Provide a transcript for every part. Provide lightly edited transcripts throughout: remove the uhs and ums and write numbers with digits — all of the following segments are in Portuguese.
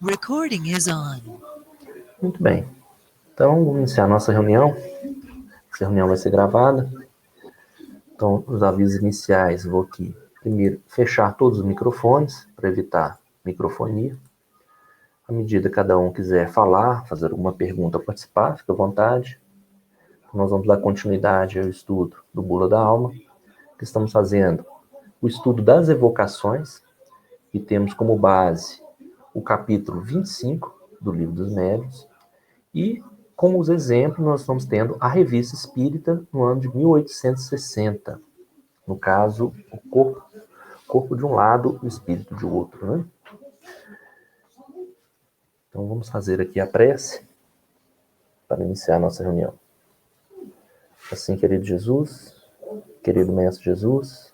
Recording is on. Muito bem. Então, vamos iniciar a nossa reunião. Essa reunião vai ser gravada. Então, os avisos iniciais, vou aqui, primeiro, fechar todos os microfones, para evitar microfonia. À medida que cada um quiser falar, fazer alguma pergunta, participar, fique à vontade. Nós vamos dar continuidade ao estudo do Bula da Alma, que estamos fazendo o estudo das evocações, e temos como base o capítulo 25 do Livro dos Médiuns, e como os exemplos nós estamos tendo a Revista Espírita no ano de 1860. No caso, o corpo de um lado e o espírito de outro, né? Então vamos fazer aqui a prece para iniciar a nossa reunião. Assim, querido Jesus, querido Mestre Jesus,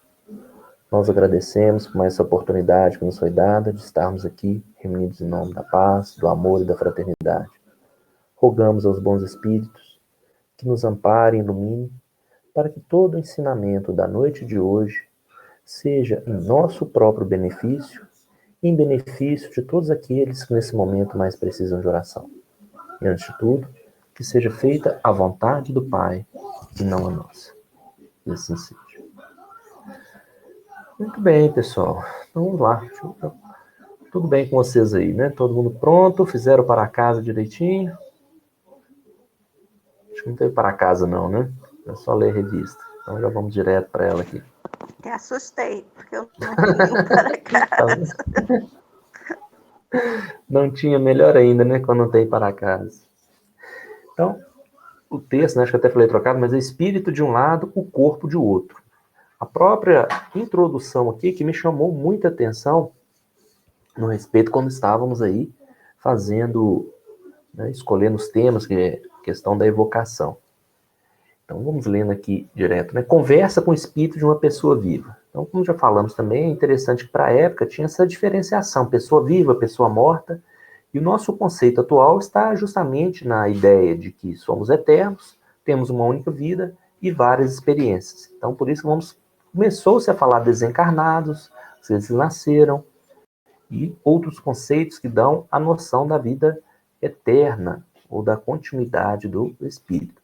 nós agradecemos por mais essa oportunidade que nos foi dada de estarmos aqui reunidos em nome da paz, do amor e da fraternidade. Rogamos aos bons espíritos que nos amparem e iluminem para que todo o ensinamento da noite de hoje seja em nosso próprio benefício e em benefício de todos aqueles que nesse momento mais precisam de oração. E antes de tudo, que seja feita a vontade do Pai e não a nossa. E assim seja. Muito bem, pessoal. Então vamos lá. Tudo bem com vocês aí, né? Todo mundo pronto? Fizeram para casa direitinho? Acho que não teve para casa não, né? É só ler a revista. Então já vamos direto para ela aqui. Me assustei, porque eu não tinha para casa. Não tinha, melhor ainda, né? Quando não tem para casa. Então, o texto, né, acho que até falei trocado, mas é espírito de um lado, o corpo de outro. A própria introdução aqui que me chamou muita atenção no respeito quando estávamos aí fazendo, né, escolhendo os temas, que é a questão da evocação. Então vamos lendo aqui direto, né? Conversa com o espírito de uma pessoa viva. Então, como já falamos também, é interessante que para a época tinha essa diferenciação, pessoa viva, pessoa morta, e o nosso conceito atual está justamente na ideia de que somos eternos, temos uma única vida e várias experiências. Então, por isso começou-se a falar desencarnados, eles nasceram, e outros conceitos que dão a noção da vida eterna, ou da continuidade do espírito.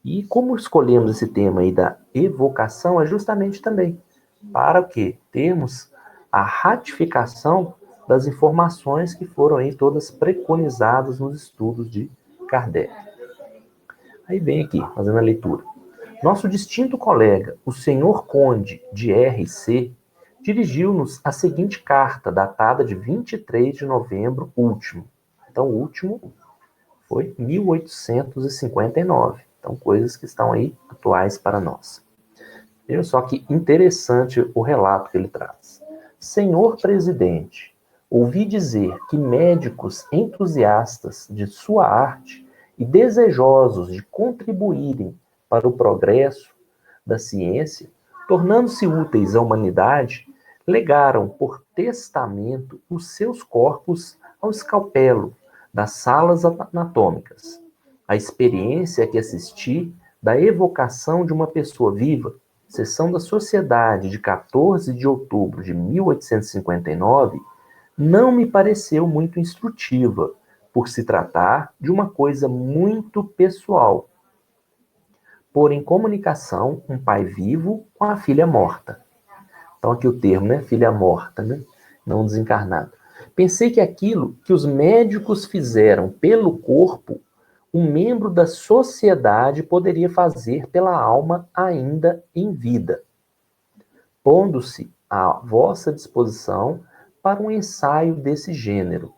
E como escolhemos esse tema aí da evocação, é justamente também para o quê? Termos a ratificação das informações que foram aí todas preconizadas nos estudos de Kardec. Aí vem aqui, fazendo a leitura. Nosso distinto colega, o senhor Conde de R.C., dirigiu-nos a seguinte carta, datada de 23 de novembro último. Então, o último foi 1859. Então, coisas que estão aí atuais para nós. Veja só que interessante o relato que ele traz. Senhor presidente, ouvi dizer que médicos entusiastas de sua arte e desejosos de contribuírem para o progresso da ciência, tornando-se úteis à humanidade, legaram por testamento os seus corpos ao escalpelo das salas anatômicas. A experiência que assisti da evocação de uma pessoa viva, sessão da Sociedade de 14 de outubro de 1859, não me pareceu muito instrutiva, por se tratar de uma coisa muito pessoal. Pôr em comunicação um pai vivo com a filha morta. Então aqui o termo, né? Filha morta, né? Não desencarnado. Pensei que aquilo que os médicos fizeram pelo corpo, um membro da sociedade poderia fazer pela alma ainda em vida, pondo-se à vossa disposição para um ensaio desse gênero.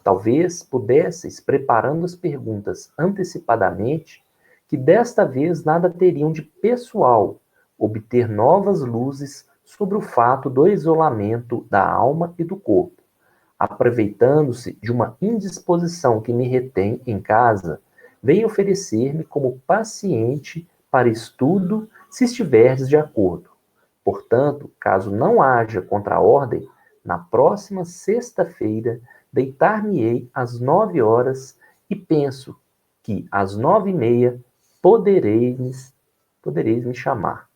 Talvez pudesseis, preparando as perguntas antecipadamente, que desta vez nada teriam de pessoal, obter novas luzes sobre o fato do isolamento da alma e do corpo. Aproveitando-se de uma indisposição que me retém em casa, venho oferecer-me como paciente para estudo, se estiverdes de acordo. Portanto, caso não haja contraordem, na próxima sexta-feira deitar-me-ei às 9 horas e penso que às 9h30 podereis me chamar.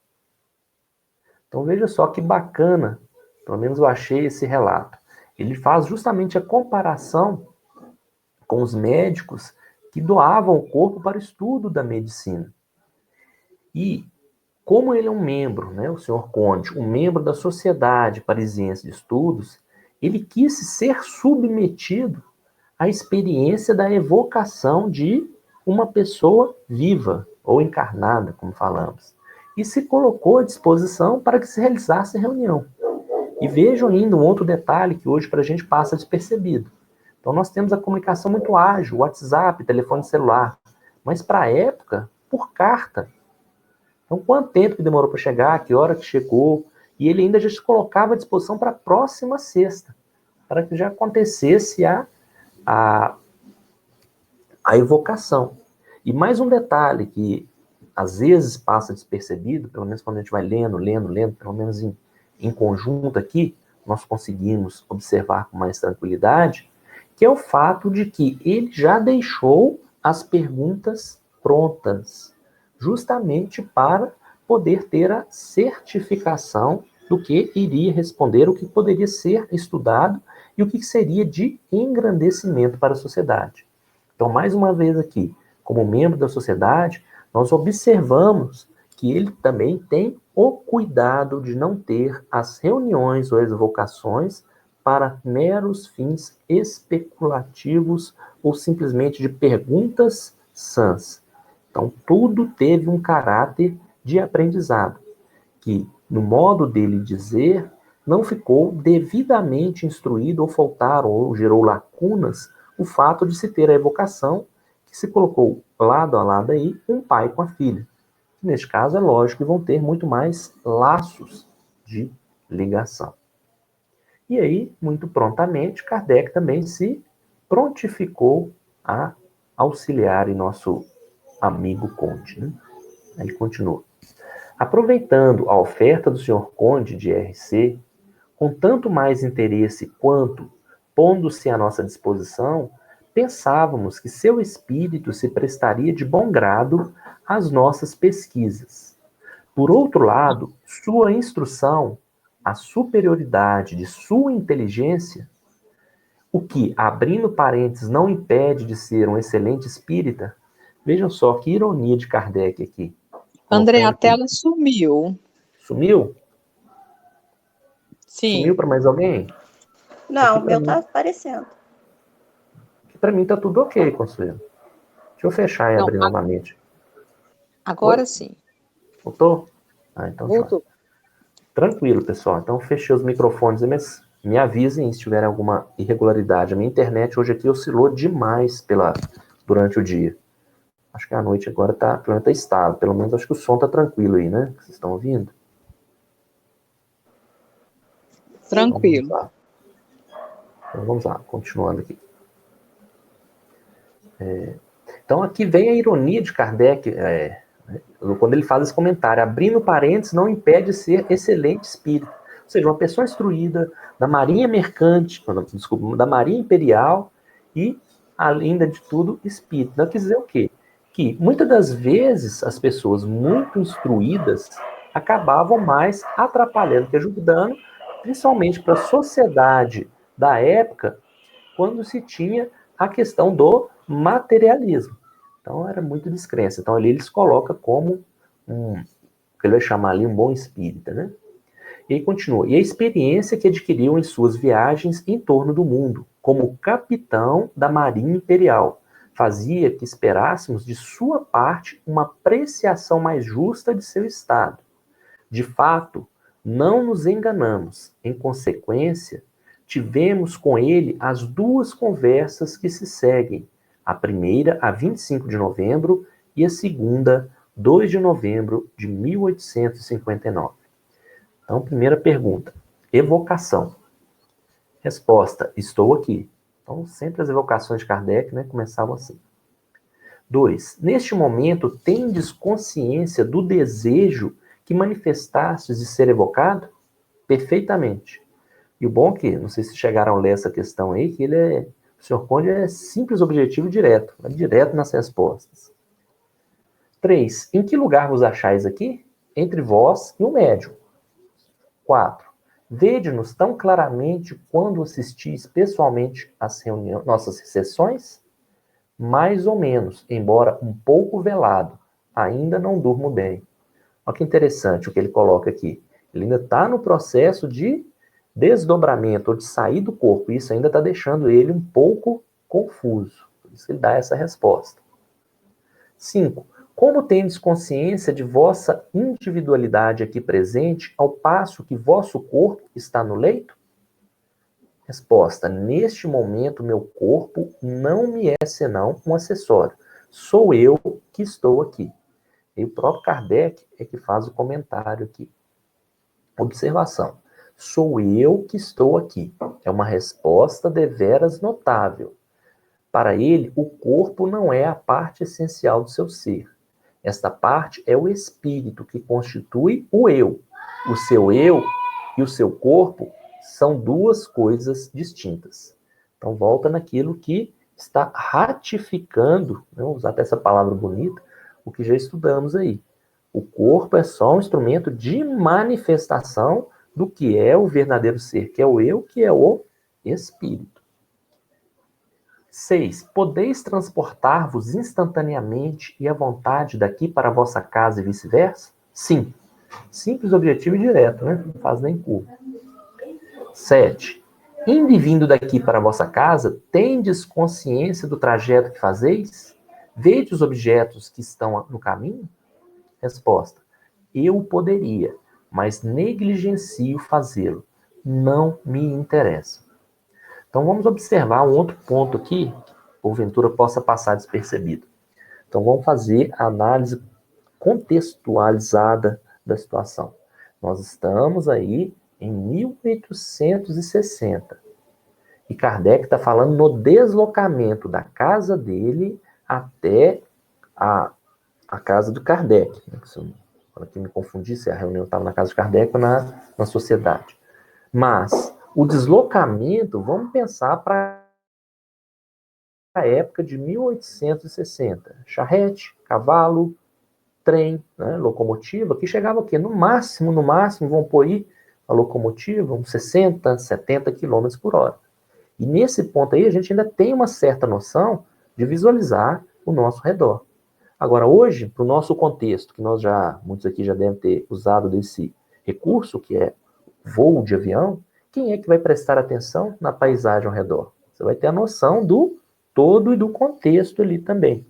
Então veja só que bacana, pelo menos eu achei esse relato. Ele faz justamente a comparação com os médicos que doavam o corpo para o estudo da medicina. E como ele é um membro, né, o senhor Conde, um membro da Sociedade Parisiense de Estudos, ele quis ser submetido à experiência da evocação de uma pessoa viva ou encarnada, como falamos, e se colocou à disposição para que se realizasse a reunião. E vejam ainda um outro detalhe que hoje para a gente passa despercebido. Então nós temos a comunicação muito ágil, WhatsApp, telefone celular, mas para a época, por carta. Então quanto tempo que demorou para chegar, que hora que chegou, e ele ainda já se colocava à disposição para a próxima sexta, para que já acontecesse a evocação. E mais um detalhe que às vezes passa despercebido, pelo menos quando a gente vai lendo, pelo menos em conjunto aqui, nós conseguimos observar com mais tranquilidade, que é o fato de que ele já deixou as perguntas prontas, justamente para poder ter a certificação do que iria responder, o que poderia ser estudado e o que seria de engrandecimento para a sociedade. Então, mais uma vez aqui, como membro da sociedade, nós observamos que ele também tem o cuidado de não ter as reuniões ou as evocações para meros fins especulativos ou simplesmente de perguntas sãs. Então, tudo teve um caráter de aprendizado, que, no modo dele dizer, não ficou devidamente instruído ou faltaram ou gerou lacunas o fato de se ter a evocação que se colocou lado a lado aí um pai com a filha. Neste caso, é lógico que vão ter muito mais laços de ligação. E aí, muito prontamente, Kardec também se prontificou a auxiliar em nosso amigo Conde. Né? Ele continua. Aproveitando a oferta do Sr. Conde de RC, com tanto mais interesse quanto, pondo-se à nossa disposição, pensávamos que seu espírito se prestaria de bom grado às nossas pesquisas. Por outro lado, sua instrução, a superioridade de sua inteligência, o que, abrindo parênteses, não impede de ser um excelente espírita. Vejam só que ironia de Kardec aqui. André, a tela sumiu. Sumiu? Sim. Sumiu para mais alguém? Não, o meu tá aparecendo. Para mim tá tudo ok, Consuelo. Deixa eu fechar e abrir novamente. Agora sim. Voltou? Ah, então voltou. Tranquilo, pessoal. Então fechei os microfones, mas me avisem se tiver alguma irregularidade. A minha internet hoje aqui oscilou demais durante o dia. Acho que a noite agora tá estável. Pelo menos acho que o som tá tranquilo aí, né? Vocês estão ouvindo? Tranquilo. Então vamos lá, continuando aqui. Então aqui vem a ironia de Kardec, quando ele faz esse comentário. Abrindo parênteses, não impede de ser excelente espírito. Ou seja, uma pessoa instruída da Marinha Mercante, desculpa, da Marinha Imperial e, além de tudo, espírito. Não quer dizer o quê? Que muitas das vezes as pessoas muito instruídas acabavam mais atrapalhando que ajudando, principalmente para a sociedade da época, quando se tinha a questão do materialismo. Então era muito descrença. Então ali eles colocam como o que ele vai chamar ali um bom espírita, né? E aí continua. E a experiência que adquiriu em suas viagens em torno do mundo, como capitão da Marinha Imperial, fazia que esperássemos de sua parte uma apreciação mais justa de seu estado. De fato, não nos enganamos. Em consequência, tivemos com ele as duas conversas que se seguem. A primeira, a 25 de novembro, e a segunda, 2 de novembro de 1859. Então, primeira pergunta, evocação. Resposta, estou aqui. Então, sempre as evocações de Kardec, né, começavam assim. 2. Neste momento, tendes consciência do desejo que manifestastes de ser evocado? Perfeitamente. E o bom é que, não sei se chegaram a ler essa questão aí, que o Sr. Conde é simples, objetivo e direto. É direto nas respostas. 3. Em que lugar vos achais aqui? Entre vós e o médium. 4. Vede-nos tão claramente quando assistis pessoalmente às nossas sessões? Mais ou menos, embora um pouco velado, ainda não durmo bem. Olha que interessante o que ele coloca aqui. Ele ainda está no processo de desdobramento, ou de sair do corpo. Isso ainda está deixando ele um pouco confuso. Por isso ele dá essa resposta. 5. Como tendes consciência de vossa individualidade aqui presente, ao passo que vosso corpo está no leito? Resposta: neste momento, meu corpo não me é senão um acessório. Sou eu que estou aqui. E o próprio Kardec é que faz o comentário aqui. Observação. Sou eu que estou aqui. É uma resposta deveras notável. Para ele, o corpo não é a parte essencial do seu ser. Esta parte é o espírito que constitui o eu. O seu eu e o seu corpo são duas coisas distintas. Então, volta naquilo que está ratificando, vamos usar até essa palavra bonita, o que já estudamos aí. O corpo é só um instrumento de manifestação do que é o verdadeiro ser, que é o eu, que é o espírito. 6. Podeis transportar-vos instantaneamente e à vontade daqui para a vossa casa e vice-versa? Sim. Simples, objetivo e direto, né? Não faz nem curva. 7. Indo e vindo daqui para a vossa casa, tendes consciência do trajeto que fazeis? Vede os objetos que estão no caminho? Resposta: eu poderia, mas negligencio fazê-lo. Não me interessa. Então vamos observar um outro ponto aqui, que porventura possa passar despercebido. Então vamos fazer a análise contextualizada da situação. Nós estamos aí em 1860. E Kardec está falando no deslocamento da casa dele até a casa do Kardec. Para que me confundi se a reunião estava na casa de Kardec ou na sociedade. Mas o deslocamento, vamos pensar para a época de 1860. Charrete, cavalo, trem, né, locomotiva, que chegava aqui no máximo, vão pôr aí a locomotiva, uns 60, 70 km por hora. E nesse ponto aí, a gente ainda tem uma certa noção de visualizar o nosso redor. Agora, hoje, para o nosso contexto, que muitos aqui já devem ter usado desse recurso, que é voo de avião, quem é que vai prestar atenção na paisagem ao redor? Você vai ter a noção do todo e do contexto ali também.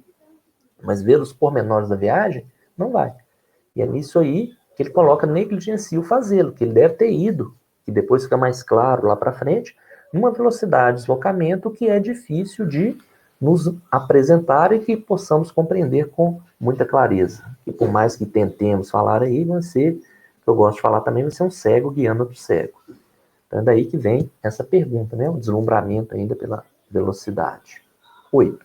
Mas ver os pormenores da viagem, não vai. E é nisso aí que ele coloca negligencio fazê-lo, que ele deve ter ido, que depois fica mais claro lá para frente, numa velocidade de deslocamento que é difícil de nos apresentar e que possamos compreender com muita clareza. E por mais que tentemos falar aí, vai ser, que eu gosto de falar também, vai ser um cego guiando outro cego. Então é daí que vem essa pergunta, né? O deslumbramento ainda pela velocidade. 8.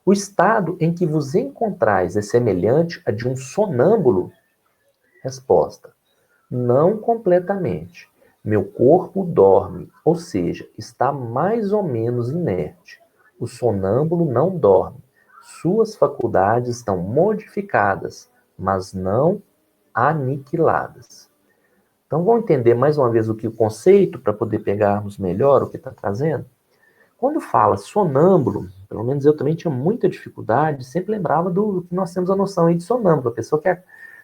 O estado em que vos encontrais é semelhante a de um sonâmbulo? Resposta: não completamente. Meu corpo dorme, ou seja, está mais ou menos inerte. O sonâmbulo não dorme. Suas faculdades estão modificadas, mas não aniquiladas. Então vamos entender mais uma vez o conceito para poder pegarmos melhor o que está trazendo? Quando fala sonâmbulo, pelo menos eu também tinha muita dificuldade, sempre lembrava do que nós temos a noção aí de sonâmbulo, a pessoa que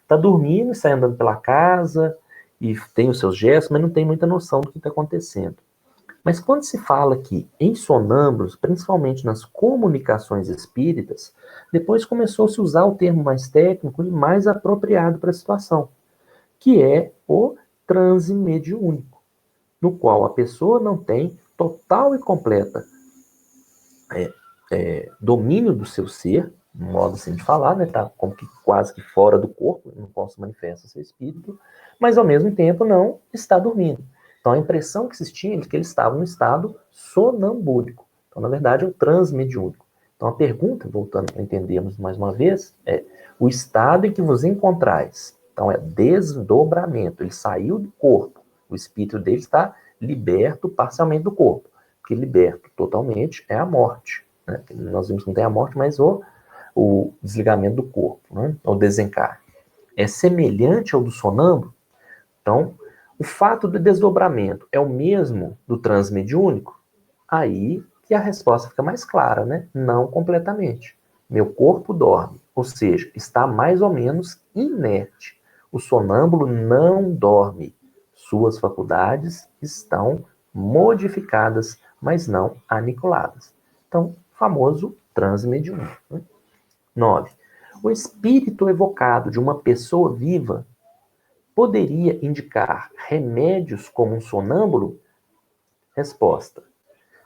está dormindo e sai andando pela casa e tem os seus gestos, mas não tem muita noção do que está acontecendo. Mas quando se fala aqui em sonâmbulos, principalmente nas comunicações espíritas, depois começou-se a usar o termo mais técnico e mais apropriado para a situação, que é o transe mediúnico, no qual a pessoa não tem total e completa domínio do seu ser, um modo assim de falar, né? Tá como que quase que fora do corpo, não posso manifestar seu espírito, mas ao mesmo tempo não está dormindo. Então a impressão que se tinha é que ele estava no estado sonambúlico. Então, na verdade, é o transmediúnico. Então a pergunta, voltando para entendermos mais uma vez, é o estado em que vos encontrais. Então é desdobramento, ele saiu do corpo, o espírito dele está liberto parcialmente do corpo, porque liberto totalmente é a morte. Né? Nós vimos que não tem a morte, mas o desligamento do corpo, né? O desencarne. É semelhante ao do sonâmbulo. Então, O fato do desdobramento é o mesmo do transmediúnico? Aí que a resposta fica mais clara, né? Não completamente. Meu corpo dorme, ou seja, está mais ou menos inerte. O sonâmbulo não dorme. Suas faculdades estão modificadas, mas não aniquiladas. Então, famoso transmediúnico. Né? 9. O espírito evocado de uma pessoa viva poderia indicar remédios como um sonâmbulo? Resposta: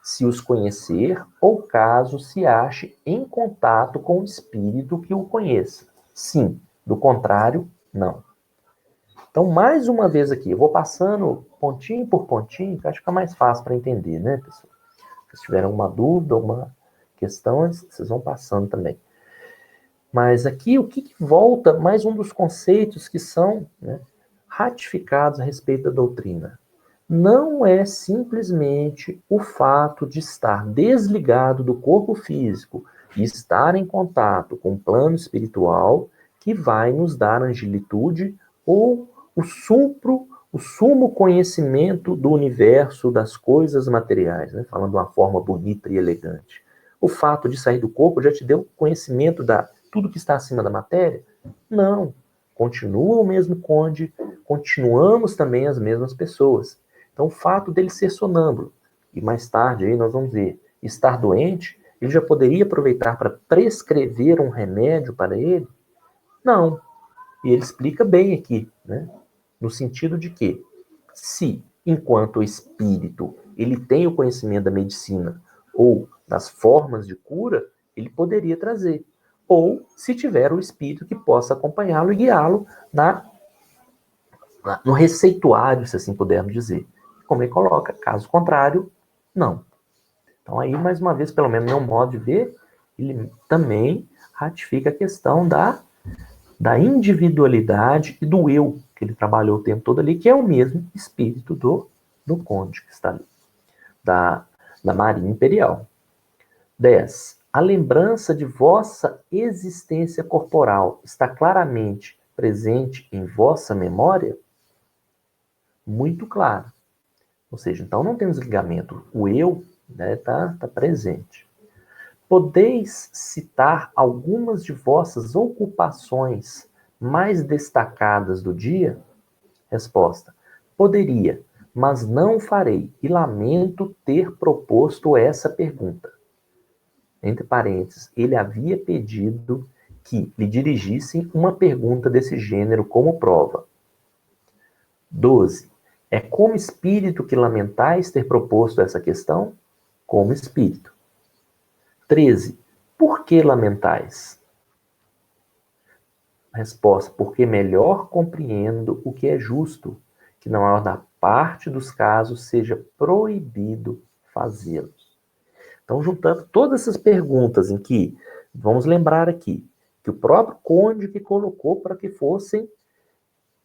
se os conhecer ou caso se ache em contato com o espírito que o conheça. Sim, do contrário, não. Então, mais uma vez aqui, eu vou passando pontinho por pontinho, que acho que fica mais fácil para entender, né, pessoal? Se tiverem alguma dúvida, alguma questão, vocês vão passando também. Mas aqui, o que volta, mais um dos conceitos que são, né, ratificados a respeito da doutrina. Não é simplesmente o fato de estar desligado do corpo físico e estar em contato com o plano espiritual que vai nos dar angelitude ou o sumo conhecimento do universo, das coisas materiais, né? Falando de uma forma bonita e elegante. O fato de sair do corpo já te deu conhecimento da tudo que está acima da matéria? Não. Continua o mesmo conde, continuamos também as mesmas pessoas. Então, o fato dele ser sonâmbulo, e mais tarde aí nós vamos ver, estar doente, ele já poderia aproveitar para prescrever um remédio para ele? Não. E ele explica bem aqui, né? No sentido de que, se, enquanto espírito, ele tem o conhecimento da medicina ou das formas de cura, ele poderia trazer. Ou, se tiver o espírito que possa acompanhá-lo e guiá-lo no receituário, se assim pudermos dizer. Como ele coloca, caso contrário, não. Então aí, mais uma vez, pelo menos no meu modo de ver, ele também ratifica a questão da individualidade e do eu, que ele trabalhou o tempo todo ali, que é o mesmo espírito do conde que está ali, da Marinha Imperial. 10. A lembrança de vossa existência corporal está claramente presente em vossa memória? Muito claro. Ou seja, então não tem um desligamento. O eu tá presente. Podeis citar algumas de vossas ocupações mais destacadas do dia? Resposta: poderia, mas não farei, e lamento ter proposto essa pergunta. Entre parênteses, ele havia pedido que lhe dirigissem uma pergunta desse gênero como prova. 12. É como espírito que lamentais ter proposto essa questão? Como espírito. 13. Por que lamentais? Resposta: porque melhor compreendo o que é justo, que na maior da parte dos casos seja proibido fazê-los. Então, juntando todas essas perguntas em que, vamos lembrar aqui, que o próprio conde que colocou para que fossem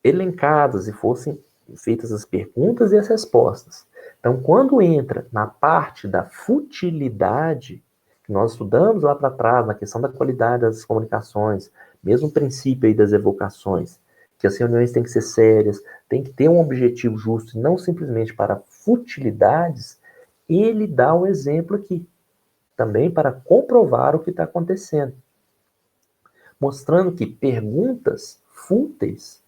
elencadas e fossem feitas as perguntas e as respostas. Então, quando entra na parte da futilidade, que nós estudamos lá para trás, na questão da qualidade das comunicações, mesmo o princípio aí das evocações, que as reuniões têm que ser sérias, tem que ter um objetivo justo, e não simplesmente para futilidades, ele dá o exemplo aqui, também para comprovar o que está acontecendo. Mostrando que perguntas fúteis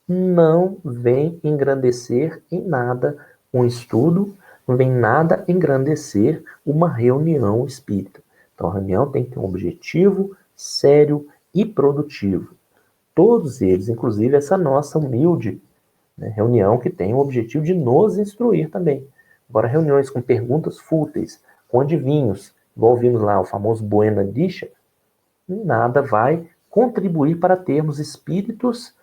não vem engrandecer em nada um estudo, não vem nada engrandecer uma reunião espírita. Então, a reunião tem que ter um objetivo sério e produtivo. Todos eles, inclusive essa nossa humilde, né, reunião que tem o objetivo de nos instruir também. Agora, reuniões com perguntas fúteis, com adivinhos, igual vimos lá o famoso Buena Dicha, nada vai contribuir para termos espíritos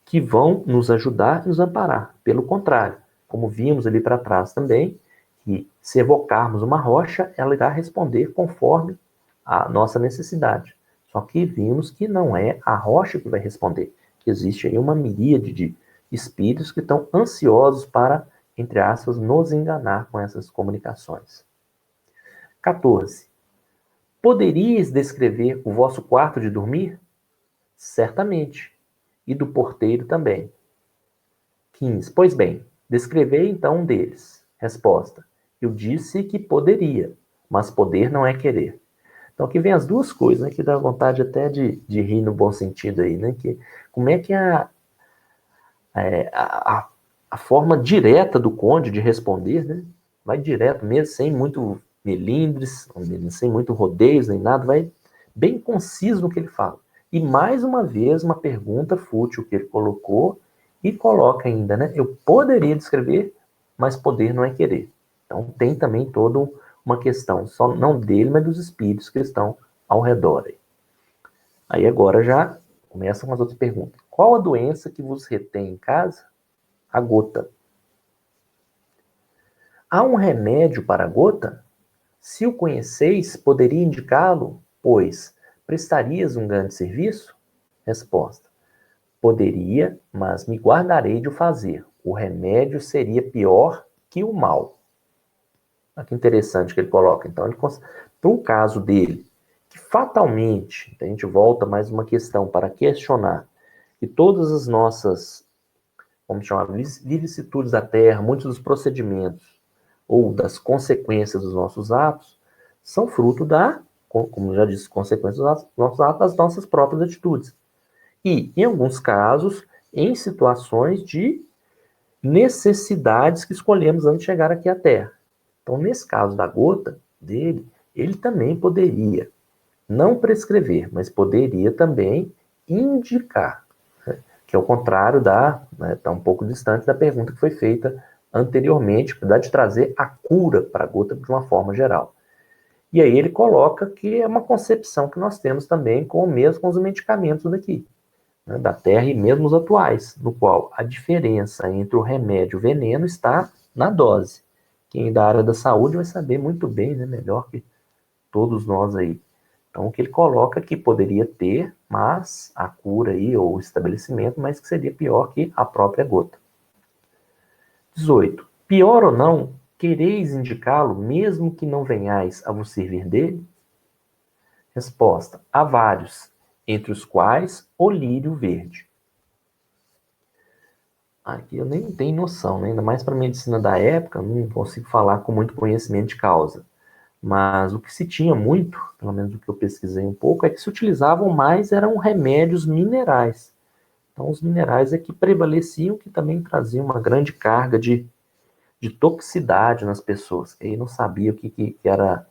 que vão nos ajudar e nos amparar. Pelo contrário, como vimos ali para trás também, que se evocarmos uma rocha, ela irá responder conforme a nossa necessidade. Só que vimos que não é a rocha que vai responder, que existe aí uma miríade de espíritos que estão ansiosos para, entre aspas, nos enganar com essas comunicações. 14. Poderíeis descrever o vosso quarto de dormir? Certamente. E do porteiro também. 15. Pois bem, descrevei então um deles. Resposta. Eu disse que poderia, mas poder não é querer. Então aqui vem as duas coisas, né? Que dá vontade até de rir no bom sentido aí, né? Que, como é que a forma direta do Conde de responder, né? Vai direto mesmo, sem muito melindres, sem muito rodeios nem nada, vai bem conciso no que ele fala. E mais uma vez, uma pergunta fútil que ele colocou e coloca ainda, né? Eu poderia descrever, mas poder não é querer. Então tem também toda uma questão, só não dele, mas dos espíritos que estão ao redor. Aí agora já começam as outras perguntas. Qual a doença que vos retém em casa? A gota. Há um remédio para a gota? Se o conheceis, poderia indicá-lo, pois prestarias um grande serviço? Resposta. Poderia, mas me guardarei de o fazer. O remédio seria pior que o mal. Olha que interessante que ele coloca. Então, para o caso dele, que fatalmente, a gente volta mais uma questão para questionar, que todas as nossas, vamos chamar, vicissitudes da Terra, muitos dos procedimentos ou das consequências dos nossos atos, são fruto como já disse, consequências dos nossos atos, das nossas próprias atitudes. E, em alguns casos, em situações de necessidades que escolhemos antes de chegar aqui à Terra. Então, nesse caso da gota dele, ele também poderia não prescrever, mas poderia também indicar, né? Que é o contrário está um pouco distante da pergunta que foi feita anteriormente, de trazer a cura para a gota de uma forma geral. E aí ele coloca que é uma concepção que nós temos também com os medicamentos daqui, né, da Terra e mesmo os atuais, no qual a diferença entre o remédio e o veneno está na dose. Quem da área da saúde vai saber muito bem, né, melhor que todos nós aí. Então, o que ele coloca que poderia ter, mas a cura aí, ou o estabelecimento, mas que seria pior que a própria gota. 18. Pior ou não, quereis indicá-lo, mesmo que não venhais a vos servir dele? Resposta. Há vários, entre os quais o lírio verde. Aqui eu nem tenho noção, né? Ainda mais para a medicina da época, não consigo falar com muito conhecimento de causa. Mas o que se tinha muito, pelo menos o que eu pesquisei um pouco, é que se utilizavam mais eram remédios minerais. Então os minerais é que prevaleciam, que também traziam uma grande carga de toxicidade nas pessoas. E aí não sabia o que era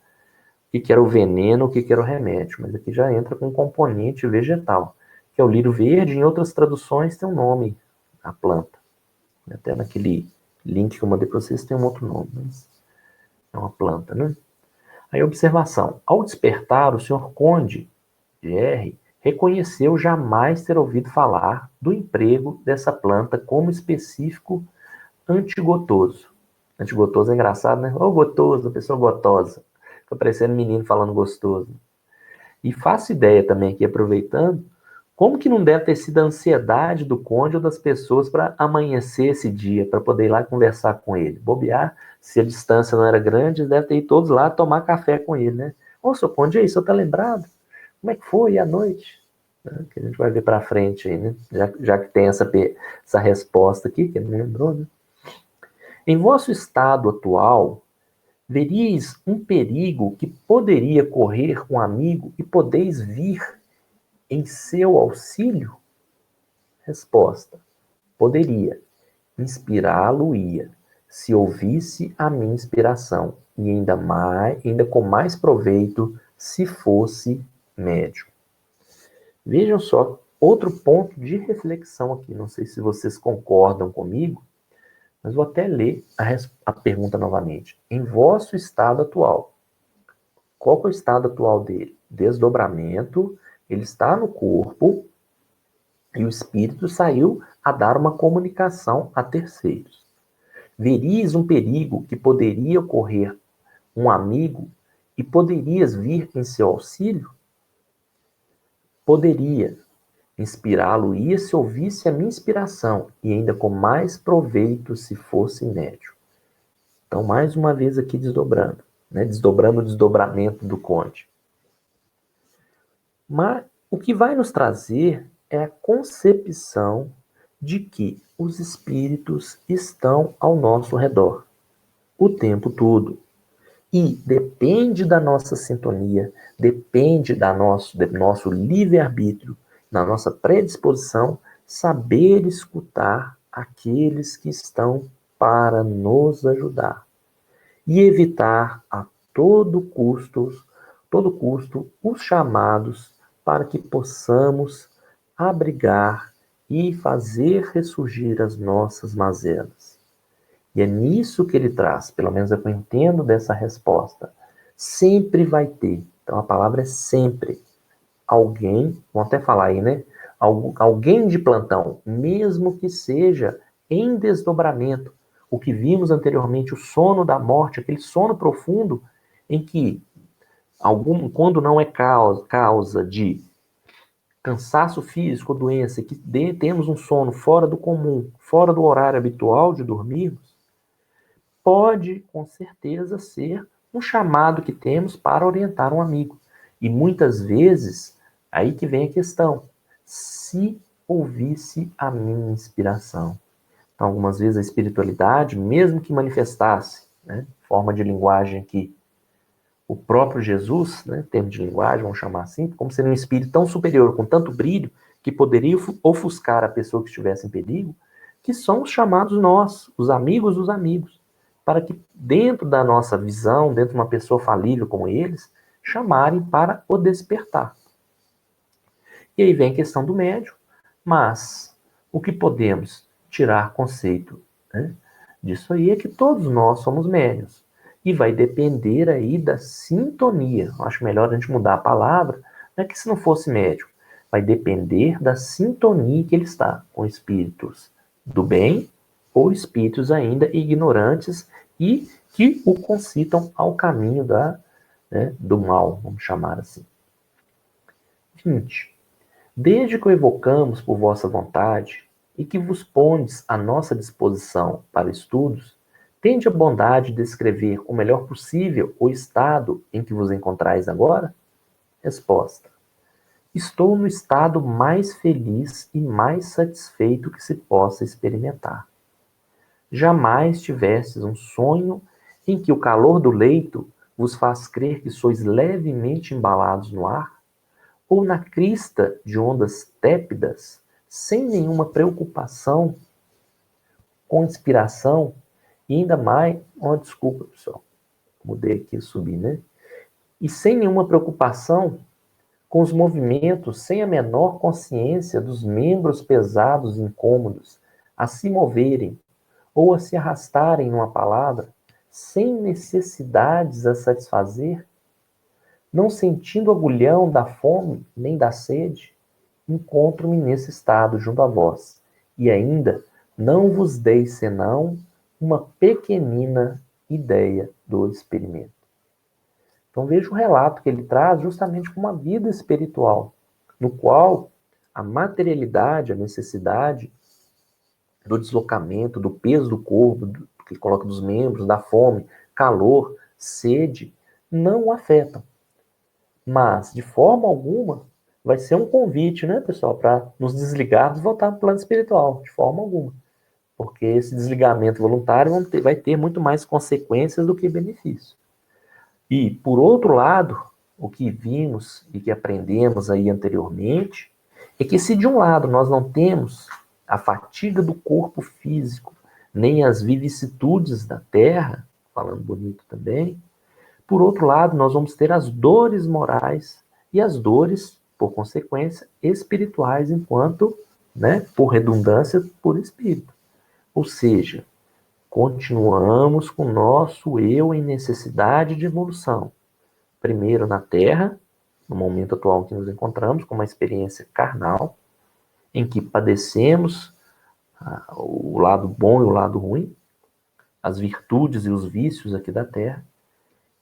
o veneno, o que era o remédio. Mas aqui já entra com um componente vegetal, que é o lírio verde. Em outras traduções tem um nome, a planta. Até naquele link que eu mandei para vocês tem um outro nome, mas é uma planta, né? Aí, observação. Ao despertar, o senhor Conde de R reconheceu jamais ter ouvido falar do emprego dessa planta como específico antigotoso. Antigotoso é engraçado, né? Ô, gotoso, a pessoa gotosa. Fica parecendo menino falando gostoso. E faço ideia também aqui, aproveitando, como que não deve ter sido a ansiedade do Conde ou das pessoas para amanhecer esse dia, para poder ir lá conversar com ele. Bobear, se a distância não era grande, deve ter ido todos lá tomar café com ele, né? Ô, seu Conde, aí, o senhor tá lembrado? Como é que foi à noite? Que a gente vai ver para frente aí, né? Já que tem essa resposta aqui, que ele não lembrou, né? Em vosso estado atual, veríeis um perigo que poderia correr um amigo e podeis vir em seu auxílio? Resposta. Poderia. Inspirá-lo-ia, se ouvisse a minha inspiração, e ainda com mais proveito, se fosse médium. Vejam só, outro ponto de reflexão aqui, não sei se vocês concordam comigo, mas vou até ler a pergunta novamente. Em vosso estado atual, qual que é o estado atual dele? Desdobramento, ele está no corpo e o espírito saiu a dar uma comunicação a terceiros. Veríeis um perigo que poderia ocorrer um amigo e poderias vir em seu auxílio? Poderia. Inspirá-lo-ia se ouvisse a minha inspiração, e ainda com mais proveito se fosse médio. Então, mais uma vez aqui desdobrando, né? Desdobrando o desdobramento do Conde. Mas o que vai nos trazer é a concepção de que os espíritos estão ao nosso redor o tempo todo. E depende da nossa sintonia, depende do nosso livre-arbítrio, da nossa predisposição, saber escutar aqueles que estão para nos ajudar. E evitar a todo custo, os chamados para que possamos abrigar e fazer ressurgir as nossas mazelas. E é nisso que ele traz, pelo menos é o que eu entendo dessa resposta. Sempre vai ter, então a palavra é sempre, alguém, vamos até falar aí, né? Alguém de plantão, mesmo que seja em desdobramento. O que vimos anteriormente, o sono da morte, aquele sono profundo em que, quando não é causa de cansaço físico ou doença, que temos um sono fora do comum, fora do horário habitual de dormirmos, pode, com certeza, ser um chamado que temos para orientar um amigo. E muitas vezes, aí que vem a questão, se ouvisse a minha inspiração. Então, algumas vezes a espiritualidade, mesmo que manifestasse, né, forma de linguagem que o próprio Jesus, né, termo de linguagem, vamos chamar assim, como sendo um espírito tão superior, com tanto brilho, que poderia ofuscar a pessoa que estivesse em perigo, que são os chamados nós, os amigos dos amigos, para que dentro da nossa visão, dentro de uma pessoa falível como eles, chamarem para o despertar. E aí vem a questão do médium, mas o que podemos tirar conceito, né, disso aí é que todos nós somos médiuns. E vai depender aí da sintonia. Eu acho melhor a gente mudar a palavra, não é que se não fosse médium. Vai depender da sintonia que ele está com espíritos do bem ou espíritos ainda ignorantes e que o concitam ao caminho do mal, vamos chamar assim. 20. Desde que o evocamos por vossa vontade e que vos pondes à nossa disposição para estudos, tende a bondade de descrever o melhor possível o estado em que vos encontrais agora? Resposta. Estou no estado mais feliz e mais satisfeito que se possa experimentar. Jamais tivestes um sonho em que o calor do leito vos faz crer que sois levemente embalados no ar? Ou na crista de ondas tépidas, sem nenhuma preocupação, com inspiração, e ainda mais, desculpa, pessoal, mudei aqui, subi, né? E sem nenhuma preocupação com os movimentos, sem a menor consciência dos membros pesados e incômodos a se moverem ou a se arrastarem numa palavra, sem necessidades a satisfazer, não sentindo agulhão da fome nem da sede, encontro-me nesse estado junto a vós, e ainda não vos dei senão uma pequenina ideia do experimento. Então veja o relato que ele traz justamente com uma vida espiritual, no qual a materialidade, a necessidade do deslocamento, do peso do corpo, que ele coloca dos membros, da fome, calor, sede, não o afetam. Mas, de forma alguma, vai ser um convite, né, pessoal, para nos desligarmos e voltar para o plano espiritual, de forma alguma. Porque esse desligamento voluntário vai ter muito mais consequências do que benefício. E, por outro lado, o que vimos e que aprendemos aí anteriormente é que se de um lado nós não temos a fatiga do corpo físico, nem as vicissitudes da terra, falando bonito também, por outro lado nós vamos ter as dores morais e as dores, por consequência, espirituais, enquanto, né, por redundância, por espírito. Ou seja, continuamos com o nosso eu em necessidade de evolução. Primeiro na Terra, no momento atual que nos encontramos, com uma experiência carnal, em que padecemos o lado bom e o lado ruim, as virtudes e os vícios aqui da Terra,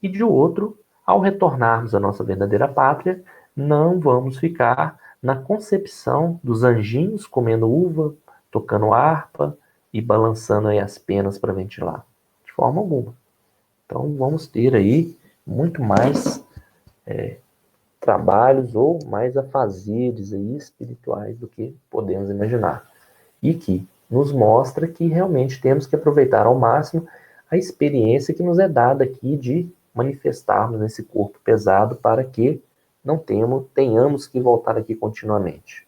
e de outro, ao retornarmos à nossa verdadeira pátria, não vamos ficar na concepção dos anjinhos comendo uva, tocando harpa e balançando aí as penas para ventilar. De forma alguma. Então vamos ter aí muito mais trabalhos ou mais afazeres aí espirituais do que podemos imaginar. e que nos mostra que realmente temos que aproveitar ao máximo a experiência que nos é dada aqui de manifestarmos nesse corpo pesado para que não tenhamos que voltar aqui continuamente.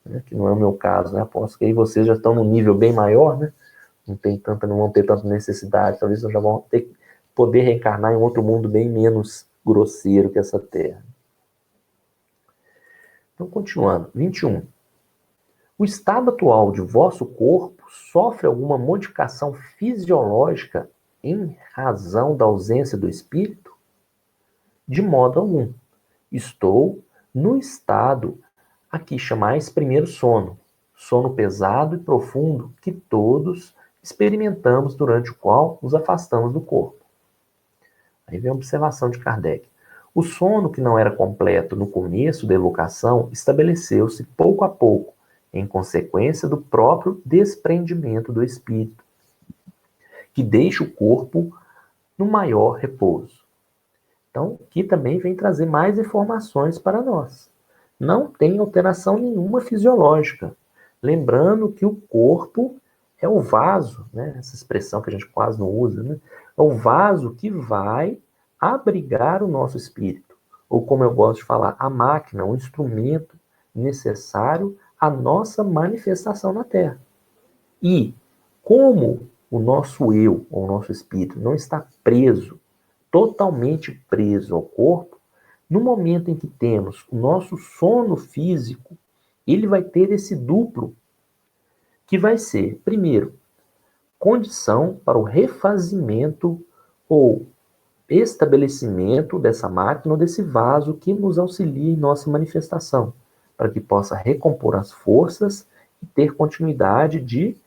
Né? Que não é o meu caso, né? Aposto que aí vocês já estão num nível bem maior, né? Não vão ter tanta necessidade, talvez já vão poder reencarnar em outro mundo bem menos grosseiro que essa Terra. Então, continuando. 21. O estado atual de vosso corpo sofre alguma modificação fisiológica em razão da ausência do espírito? De modo algum. Estou no estado a que chamais primeiro sono, sono pesado e profundo que todos experimentamos, durante o qual nos afastamos do corpo. Aí vem a observação de Kardec. O sono que não era completo no começo da evocação estabeleceu-se pouco a pouco, em consequência do próprio desprendimento do espírito, que deixa o corpo no maior repouso. Então, aqui também vem trazer mais informações para nós. Não tem alteração nenhuma fisiológica. Lembrando que o corpo é o vaso, né? Essa expressão que a gente quase não usa, né? É o vaso que vai abrigar o nosso espírito. Ou como eu gosto de falar, a máquina, o instrumento necessário à nossa manifestação na Terra. E como o nosso eu, ou o nosso espírito, não está preso, totalmente preso ao corpo, no momento em que temos o nosso sono físico, ele vai ter esse duplo, que vai ser, primeiro, condição para o refazimento ou estabelecimento dessa máquina ou desse vaso que nos auxilia em nossa manifestação, para que possa recompor as forças e ter continuidade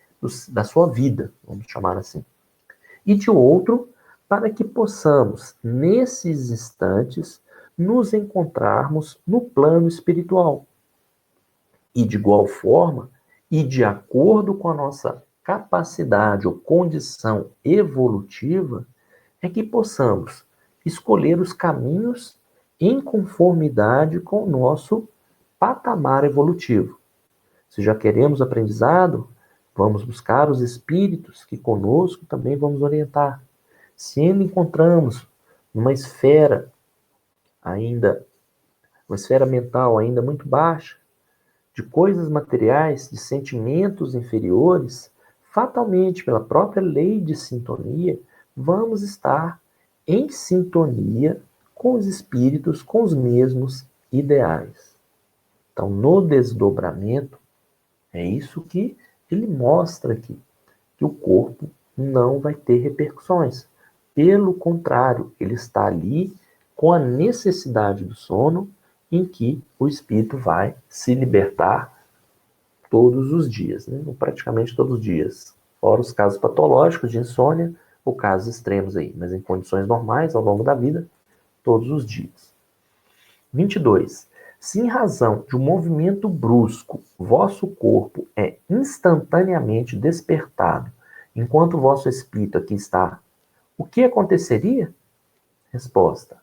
da sua vida, vamos chamar assim. E de outro, para que possamos, nesses instantes, nos encontrarmos no plano espiritual. E de igual forma, e de acordo com a nossa capacidade ou condição evolutiva, é que possamos escolher os caminhos em conformidade com o nosso patamar evolutivo. Se já queremos aprendizado, vamos buscar os espíritos que conosco também vamos orientar. Se ainda encontramos uma esfera mental ainda muito baixa, de coisas materiais, de sentimentos inferiores, fatalmente, pela própria lei de sintonia, vamos estar em sintonia com os espíritos, com os mesmos ideais. Então, no desdobramento, é isso que ele mostra aqui, que o corpo não vai ter repercussões. Pelo contrário, ele está ali com a necessidade do sono, em que o espírito vai se libertar todos os dias, né? Praticamente todos os dias. Fora os casos patológicos de insônia, ou casos extremos aí, mas em condições normais, ao longo da vida, todos os dias. 22. Se em razão de um movimento brusco, vosso corpo é instantaneamente despertado, enquanto o vosso espírito aqui está, o que aconteceria? Resposta.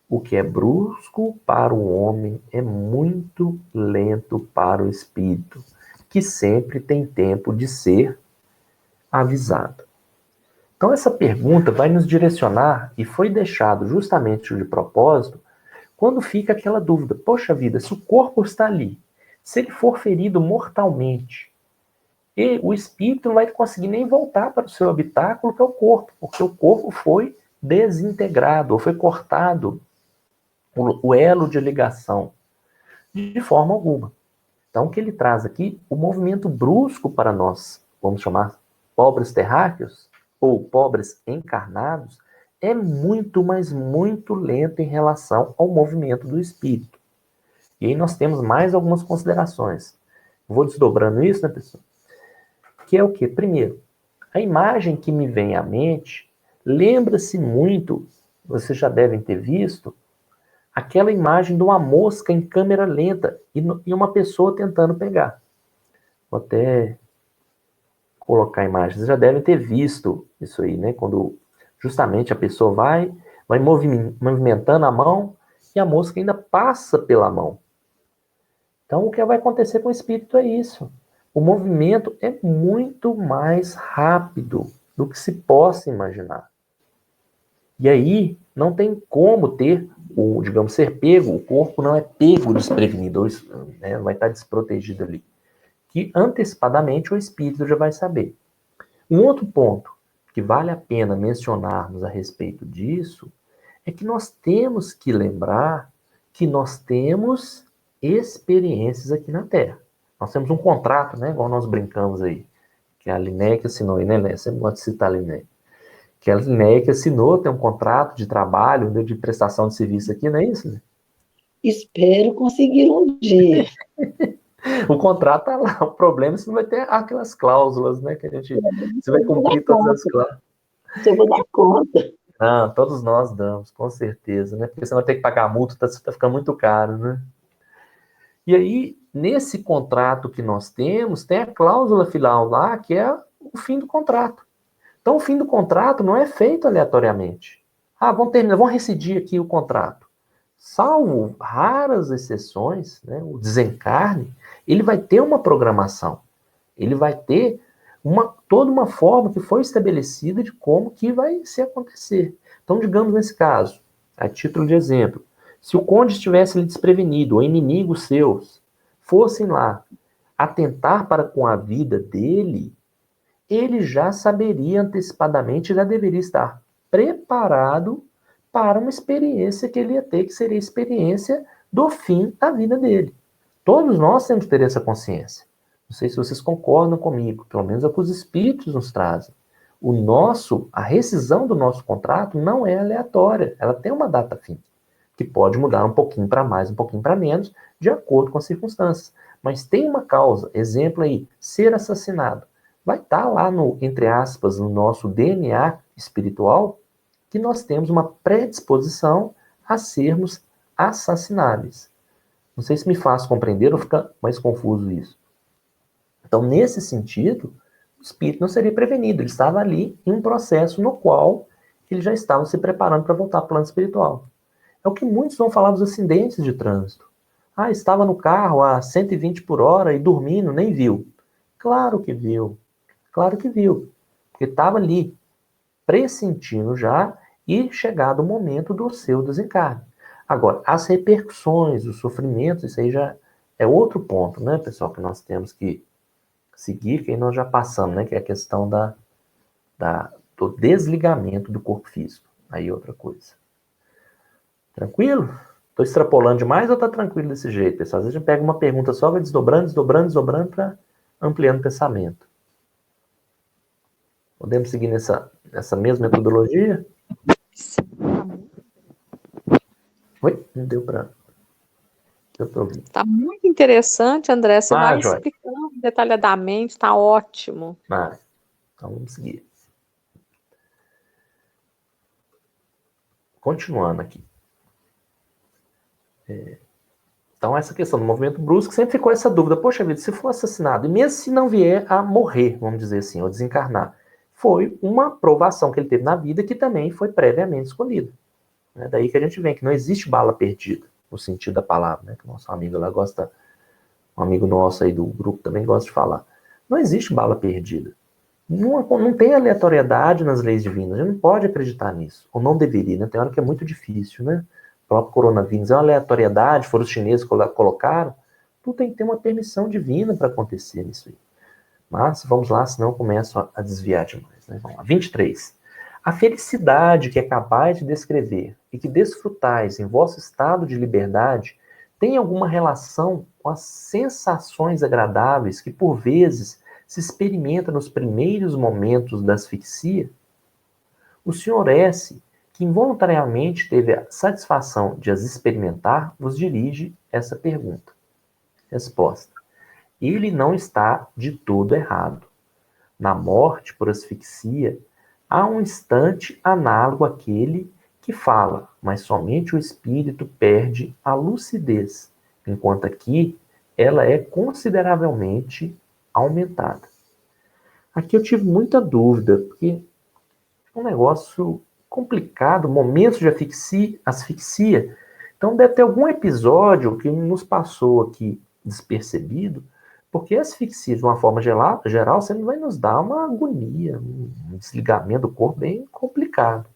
O que é brusco para o homem é muito lento para o espírito, que sempre tem tempo de ser avisado. Então essa pergunta vai nos direcionar, e foi deixado justamente de propósito, quando fica aquela dúvida, poxa vida, se o corpo está ali, se ele for ferido mortalmente, e o espírito não vai conseguir nem voltar para o seu habitáculo, que é o corpo, porque o corpo foi desintegrado, ou foi cortado o elo de ligação, de forma alguma. Então, o que ele traz aqui, o movimento brusco para nós, vamos chamar pobres terráqueos, ou pobres encarnados, é muito, mas muito lento em relação ao movimento do espírito. E aí nós temos mais algumas considerações. Vou desdobrando isso, né, pessoal? Que é o quê? Primeiro, a imagem que me vem à mente lembra-se muito, vocês já devem ter visto, aquela imagem de uma mosca em câmera lenta e uma pessoa tentando pegar. Vou até colocar a imagem. Vocês já devem ter visto isso aí, né? Quando justamente a pessoa vai movimentando a mão e a mosca ainda passa pela mão. Então, o que vai acontecer com o espírito é isso. O movimento é muito mais rápido do que se possa imaginar. E aí, não tem como ter, digamos, ser pego, o corpo não é pego desprevenido, né, vai estar desprotegido ali. Que antecipadamente o espírito já vai saber. Um outro ponto que vale a pena mencionarmos a respeito disso é que nós temos que lembrar que nós temos experiências aqui na Terra. Nós temos um contrato, né, igual nós brincamos aí, que a Linéia que assinou, né, Linéia? Sempre gosto de citar a Linéia. Que a Linéia que assinou, tem um contrato de trabalho, de prestação de serviço aqui, não é isso, né? Espero conseguir um dia. O contrato tá lá, o problema é se não vai ter aquelas cláusulas, né, que a gente, você vai Eu vou dar cumprir todas as conta. cláusulas. Eu vou dar conta. Não, todos nós damos, com certeza, né? Porque senão vai ter que pagar a multa, tá ficando muito caro, né? E aí, nesse contrato que nós temos, tem a cláusula final lá, que é o fim do contrato. Então, o fim do contrato não é feito aleatoriamente. Ah, vamos terminar, vamos rescindir aqui o contrato. Salvo raras exceções, né, o desencarne, ele vai ter uma programação. Ele vai ter toda uma forma que foi estabelecida de como que vai se acontecer. Então, digamos nesse caso, a título de exemplo, se o conde estivesse ali desprevenido, ou inimigos seus fossem lá atentar para com a vida dele, ele já saberia antecipadamente, já deveria estar preparado para uma experiência que ele ia ter, que seria a experiência do fim da vida dele. Todos nós temos que ter essa consciência. Não sei se vocês concordam comigo, pelo menos é o que os espíritos nos trazem. A rescisão do nosso contrato não é aleatória, ela tem uma data fim, que pode mudar um pouquinho para mais, um pouquinho para menos, de acordo com as circunstâncias. Mas tem uma causa, exemplo aí, ser assassinado. Vai estar lá, entre aspas, no nosso DNA espiritual, que nós temos uma predisposição a sermos assassináveis. Não sei se me faz compreender ou fica mais confuso isso. Então, nesse sentido, o espírito não seria prevenido. Ele estava ali em um processo no qual ele já estava se preparando para voltar para o plano espiritual. É o que muitos vão falar dos acidentes de trânsito. Ah, estava no carro a 120 por hora e dormindo, nem viu. Claro que viu. Claro que viu. Porque estava ali, pressentindo já e chegado o momento do seu desencarne. Agora, as repercussões, os sofrimentos, isso aí já é outro ponto, né, pessoal, que nós temos que seguir, que aí nós já passamos, né, que é a questão do desligamento do corpo físico. Aí outra coisa. Tranquilo? Estou extrapolando demais ou está tranquilo desse jeito, pessoal? Às vezes a gente pega uma pergunta só, vai desdobrando, desdobrando, desdobrando para ampliando o pensamento. Podemos seguir nessa mesma metodologia? Oi? Não deu para ouvir. Está muito interessante, André. Você vai Joia. explicando detalhadamente, está ótimo. Então vamos seguir. Continuando aqui. Então, essa questão do movimento brusco sempre ficou essa dúvida. Poxa vida, se for assassinado, e mesmo se não vier a morrer, vamos dizer assim, ou desencarnar, foi uma provação que ele teve na vida que também foi previamente escolhida. É daí que a gente vê que não existe bala perdida, no sentido da palavra, né? Que o nosso amigo lá gosta, um amigo nosso aí do grupo também gosta de falar. Não existe bala perdida. Não tem aleatoriedade nas leis divinas. A gente não pode acreditar nisso. Ou não deveria, né? Tem hora que é muito difícil, né? O próprio coronavírus é uma aleatoriedade, foram os chineses que colocaram. Tudo tem que ter uma permissão divina para acontecer nisso aí. Mas vamos lá, senão eu começo a desviar demais. Né? Vamos lá. 23. A felicidade que é capaz de descrever e que desfrutais em vosso estado de liberdade tem alguma relação com as sensações agradáveis que, por vezes, se experimenta nos primeiros momentos da asfixia? O Sr. S., que involuntariamente teve a satisfação de as experimentar, vos dirige essa pergunta. Resposta. Ele não está de todo errado. Na morte por asfixia, há um instante análogo àquele que fala, mas somente o espírito perde a lucidez, enquanto aqui ela é consideravelmente aumentada. Aqui eu tive muita dúvida, porque é um negócio complicado, momentos de asfixia. Então deve ter algum episódio que nos passou aqui despercebido, Porque a asfixia, de uma forma geral, sempre vai nos dar uma agonia, um desligamento do corpo bem complicado.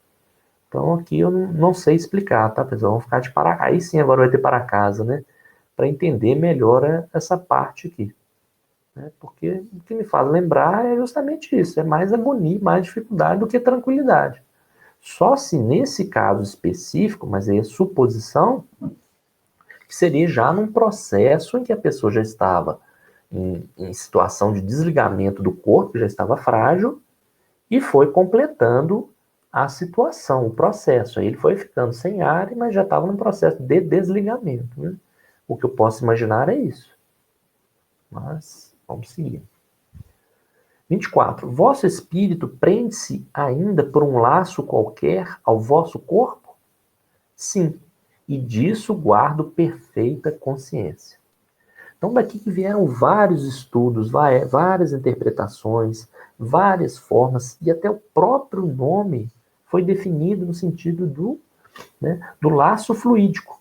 Então aqui eu não sei explicar, tá, pessoal? Vamos ficar de para. Aí sim agora vai ter para casa, né? Para entender melhor essa parte aqui. Né? Porque o que me faz lembrar é justamente isso, é mais agonia, mais dificuldade do que tranquilidade. Só se nesse caso específico, mas aí é suposição, que seria já num processo em que a pessoa já estava em situação de desligamento do corpo, já estava frágil, e foi completando a situação, o processo. Aí ele foi ficando sem ar, mas já estava num processo de desligamento. Né? O que eu posso imaginar é isso. Mas, vamos seguir. 24. Vosso espírito prende-se ainda por um laço qualquer ao vosso corpo? Sim, e disso guardo perfeita consciência. Então, daqui que vieram vários estudos, várias interpretações, várias formas, e até o próprio nome foi definido no sentido do laço fluídico,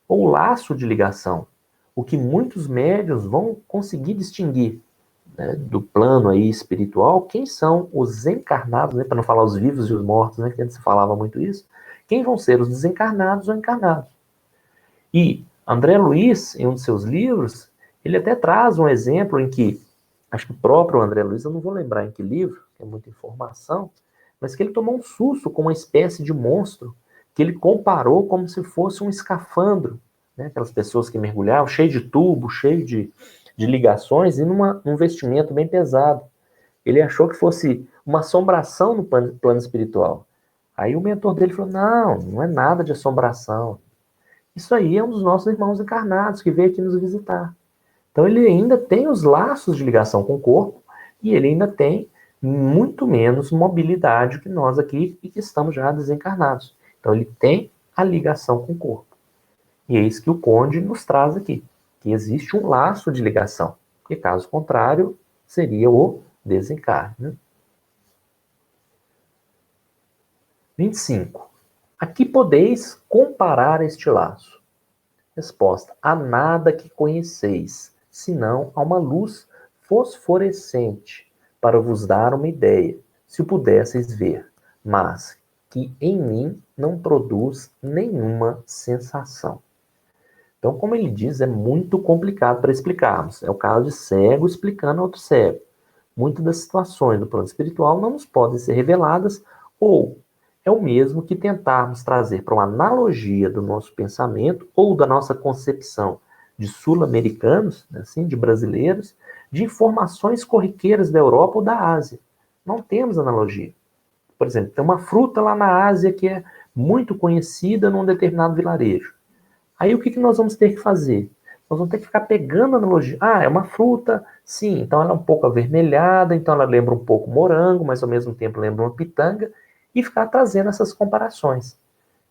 ou laço de ligação, o que muitos médiuns vão conseguir distinguir, né, do plano aí espiritual, quem são os encarnados, né, para não falar os vivos e os mortos, né, que antes se falava muito isso, quem vão ser os desencarnados ou encarnados. E André Luiz, em um de seus livros, ele até traz um exemplo em que, acho que o próprio André Luiz, eu não vou lembrar em que livro, que é muita informação, mas que ele tomou um susto com uma espécie de monstro que ele comparou como se fosse um escafandro, né? Aquelas pessoas que mergulhavam, cheio de tubo, cheio de ligações e num vestimento bem pesado. Ele achou que fosse uma assombração no plano espiritual. Aí o mentor dele falou, não é nada de assombração. Isso aí é um dos nossos irmãos encarnados que veio aqui nos visitar. Então ele ainda tem os laços de ligação com o corpo e ele ainda tem muito menos mobilidade que nós aqui e que estamos já desencarnados. Então ele tem a ligação com o corpo. E é isso que o Conde nos traz aqui, que existe um laço de ligação, porque caso contrário seria o desencarne. Né? 25. A que podeis comparar este laço? Resposta: a nada que conheceis, senão a uma luz fosforescente, para vos dar uma ideia, se o pudesseis ver, mas que em mim não produz nenhuma sensação. Então, como ele diz, é muito complicado para explicarmos. É o caso de cego explicando a outro cego. Muitas das situações do plano espiritual não nos podem ser reveladas, ou é o mesmo que tentarmos trazer para uma analogia do nosso pensamento ou da nossa concepção de sul-americanos, assim, de brasileiros, de informações corriqueiras da Europa ou da Ásia. Não temos analogia. Por exemplo, tem uma fruta lá na Ásia que é muito conhecida num determinado vilarejo. Aí o que nós vamos ter que fazer? Nós vamos ter que ficar pegando a analogia. Ah, é uma fruta, sim, então ela é um pouco avermelhada, então ela lembra um pouco morango, mas ao mesmo tempo lembra uma pitanga, e ficar trazendo essas comparações.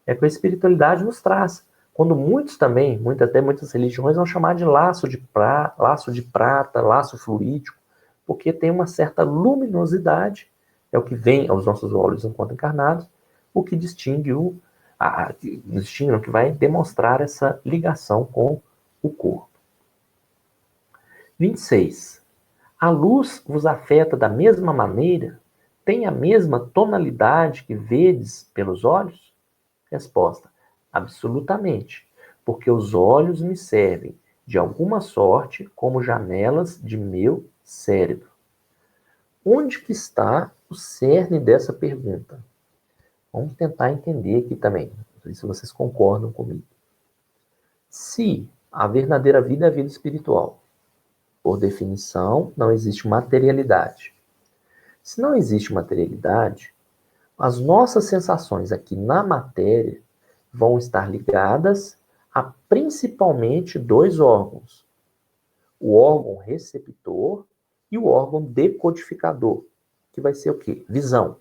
É o que a espiritualidade nos traz. Quando muitos também, até muitas religiões vão chamar de laço de prata, laço fluídico, porque tem uma certa luminosidade, é o que vem aos nossos olhos enquanto encarnados, o que distingue o que vai demonstrar essa ligação com o corpo. 26. A luz vos afeta da mesma maneira? Tem a mesma tonalidade que vedes pelos olhos? Resposta: absolutamente, porque os olhos me servem, de alguma sorte, como janelas de meu cérebro. Onde que está o cerne dessa pergunta? Vamos tentar entender aqui também, não sei se vocês concordam comigo. Se a verdadeira vida é a vida espiritual, por definição, não existe materialidade. Se não existe materialidade, as nossas sensações aqui na matéria vão estar ligadas a principalmente dois órgãos. O órgão receptor e o órgão decodificador, que vai ser o quê? Visão.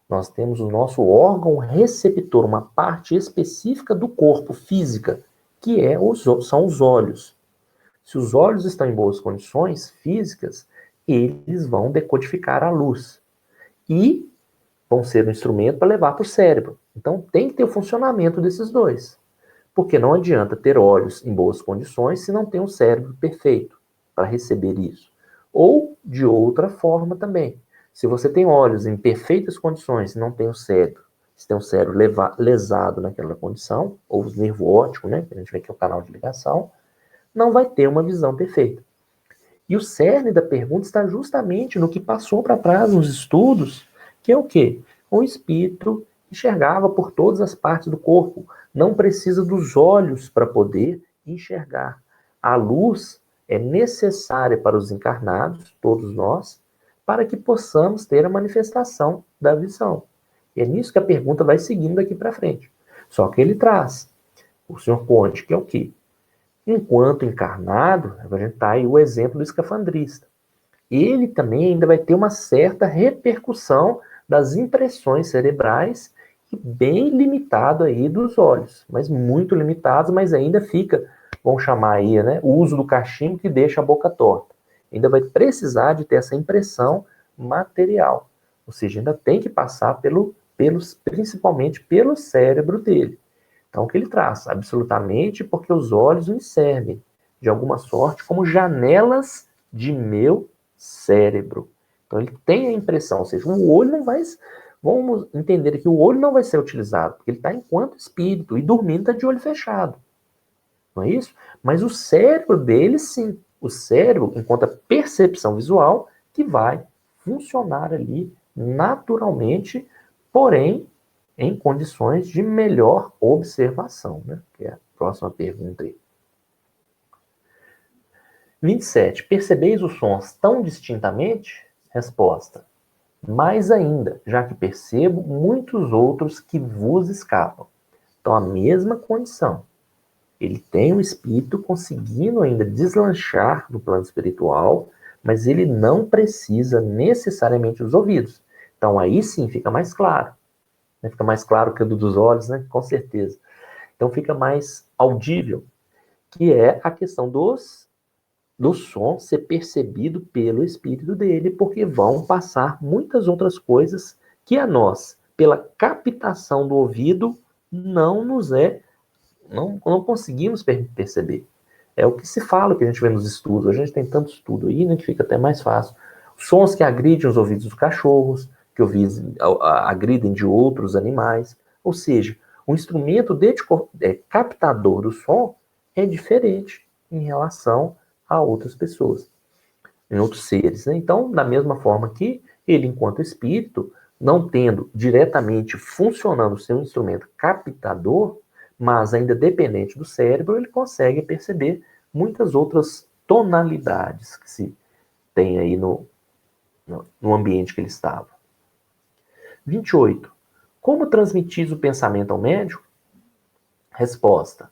Nós temos o nosso órgão receptor, uma parte específica do corpo, física, que são os olhos. Se os olhos estão em boas condições físicas, eles vão decodificar a luz. E vão ser um instrumento para levar para o cérebro. Então tem que ter o funcionamento desses dois. Porque não adianta ter olhos em boas condições se não tem um cérebro perfeito. para receber isso. Ou de outra forma também. Se você tem olhos em perfeitas condições e não tem o cérebro, se tem o cérebro lesado naquela condição, ou o nervo óptico, né, que a gente vê que é o canal de ligação, não vai ter uma visão perfeita. E o cerne da pergunta está justamente no que passou para trás nos estudos, que é o quê? O espírito enxergava por todas as partes do corpo, não precisa dos olhos para poder enxergar. A luz é necessária para os encarnados, todos nós, para que possamos ter a manifestação da visão. E é nisso que a pergunta vai seguindo aqui para frente. Só que ele traz, o senhor Conte, que é o quê? Enquanto encarnado, a gente está aí o exemplo do escafandrista. Ele também ainda vai ter uma certa repercussão das impressões cerebrais, bem limitado aí dos olhos, mas muito limitado, mas ainda fica, vamos chamar aí, né, o uso do cachimbo que deixa a boca torta. Ainda vai precisar de ter essa impressão material, ou seja, ainda tem que passar principalmente pelo cérebro dele. Então, o que ele traz? Absolutamente porque os olhos me servem, de alguma sorte, como janelas de meu cérebro. Então, ele tem a impressão, ou seja, o olho não vai... Vamos entender que o olho não vai ser utilizado, porque ele está enquanto espírito, e dormindo está de olho fechado. Não é isso? Mas o cérebro dele, sim. O cérebro, enquanto a percepção visual, que vai funcionar ali naturalmente, porém, em condições de melhor observação, né? Que é a próxima pergunta aí. 27. Percebeis os sons tão distintamente? Resposta. Mais ainda, já que percebo muitos outros que vos escapam. Então, a mesma condição. Ele tem o espírito conseguindo ainda deslanchar no plano espiritual, mas ele não precisa necessariamente dos ouvidos. Então, aí sim fica mais claro. Fica mais claro que o dos olhos, né? Com certeza. Então, fica mais audível, que é a questão do som ser percebido pelo espírito dele, porque vão passar muitas outras coisas que a nós, pela captação do ouvido, não conseguimos perceber. É o que se fala, que a gente vê nos estudos. A gente tem tanto estudo aí, né, que fica até mais fácil. Sons que agridem os ouvidos dos cachorros, que agridem de outros animais. Ou seja, o instrumento captador do som é diferente em relação a outras pessoas, em outros seres. Né? Então, da mesma forma que ele, enquanto espírito, não tendo diretamente funcionando o seu instrumento captador, mas ainda dependente do cérebro, ele consegue perceber muitas outras tonalidades que se tem aí no ambiente que ele estava. 28. Como transmitis o pensamento ao médium? Resposta.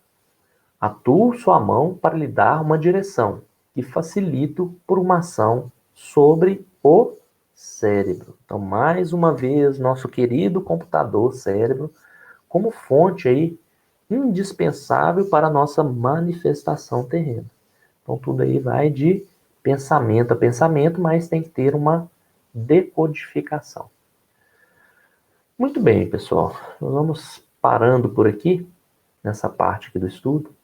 Atuo sua mão para lhe dar uma direção e facilito por uma ação sobre o cérebro. Então, mais uma vez, nosso querido computador cérebro como fonte aí indispensável para a nossa manifestação terrena. Então, tudo aí vai de pensamento a pensamento, mas tem que ter uma decodificação. Muito bem, pessoal. Nós vamos parando por aqui, nessa parte aqui do estudo.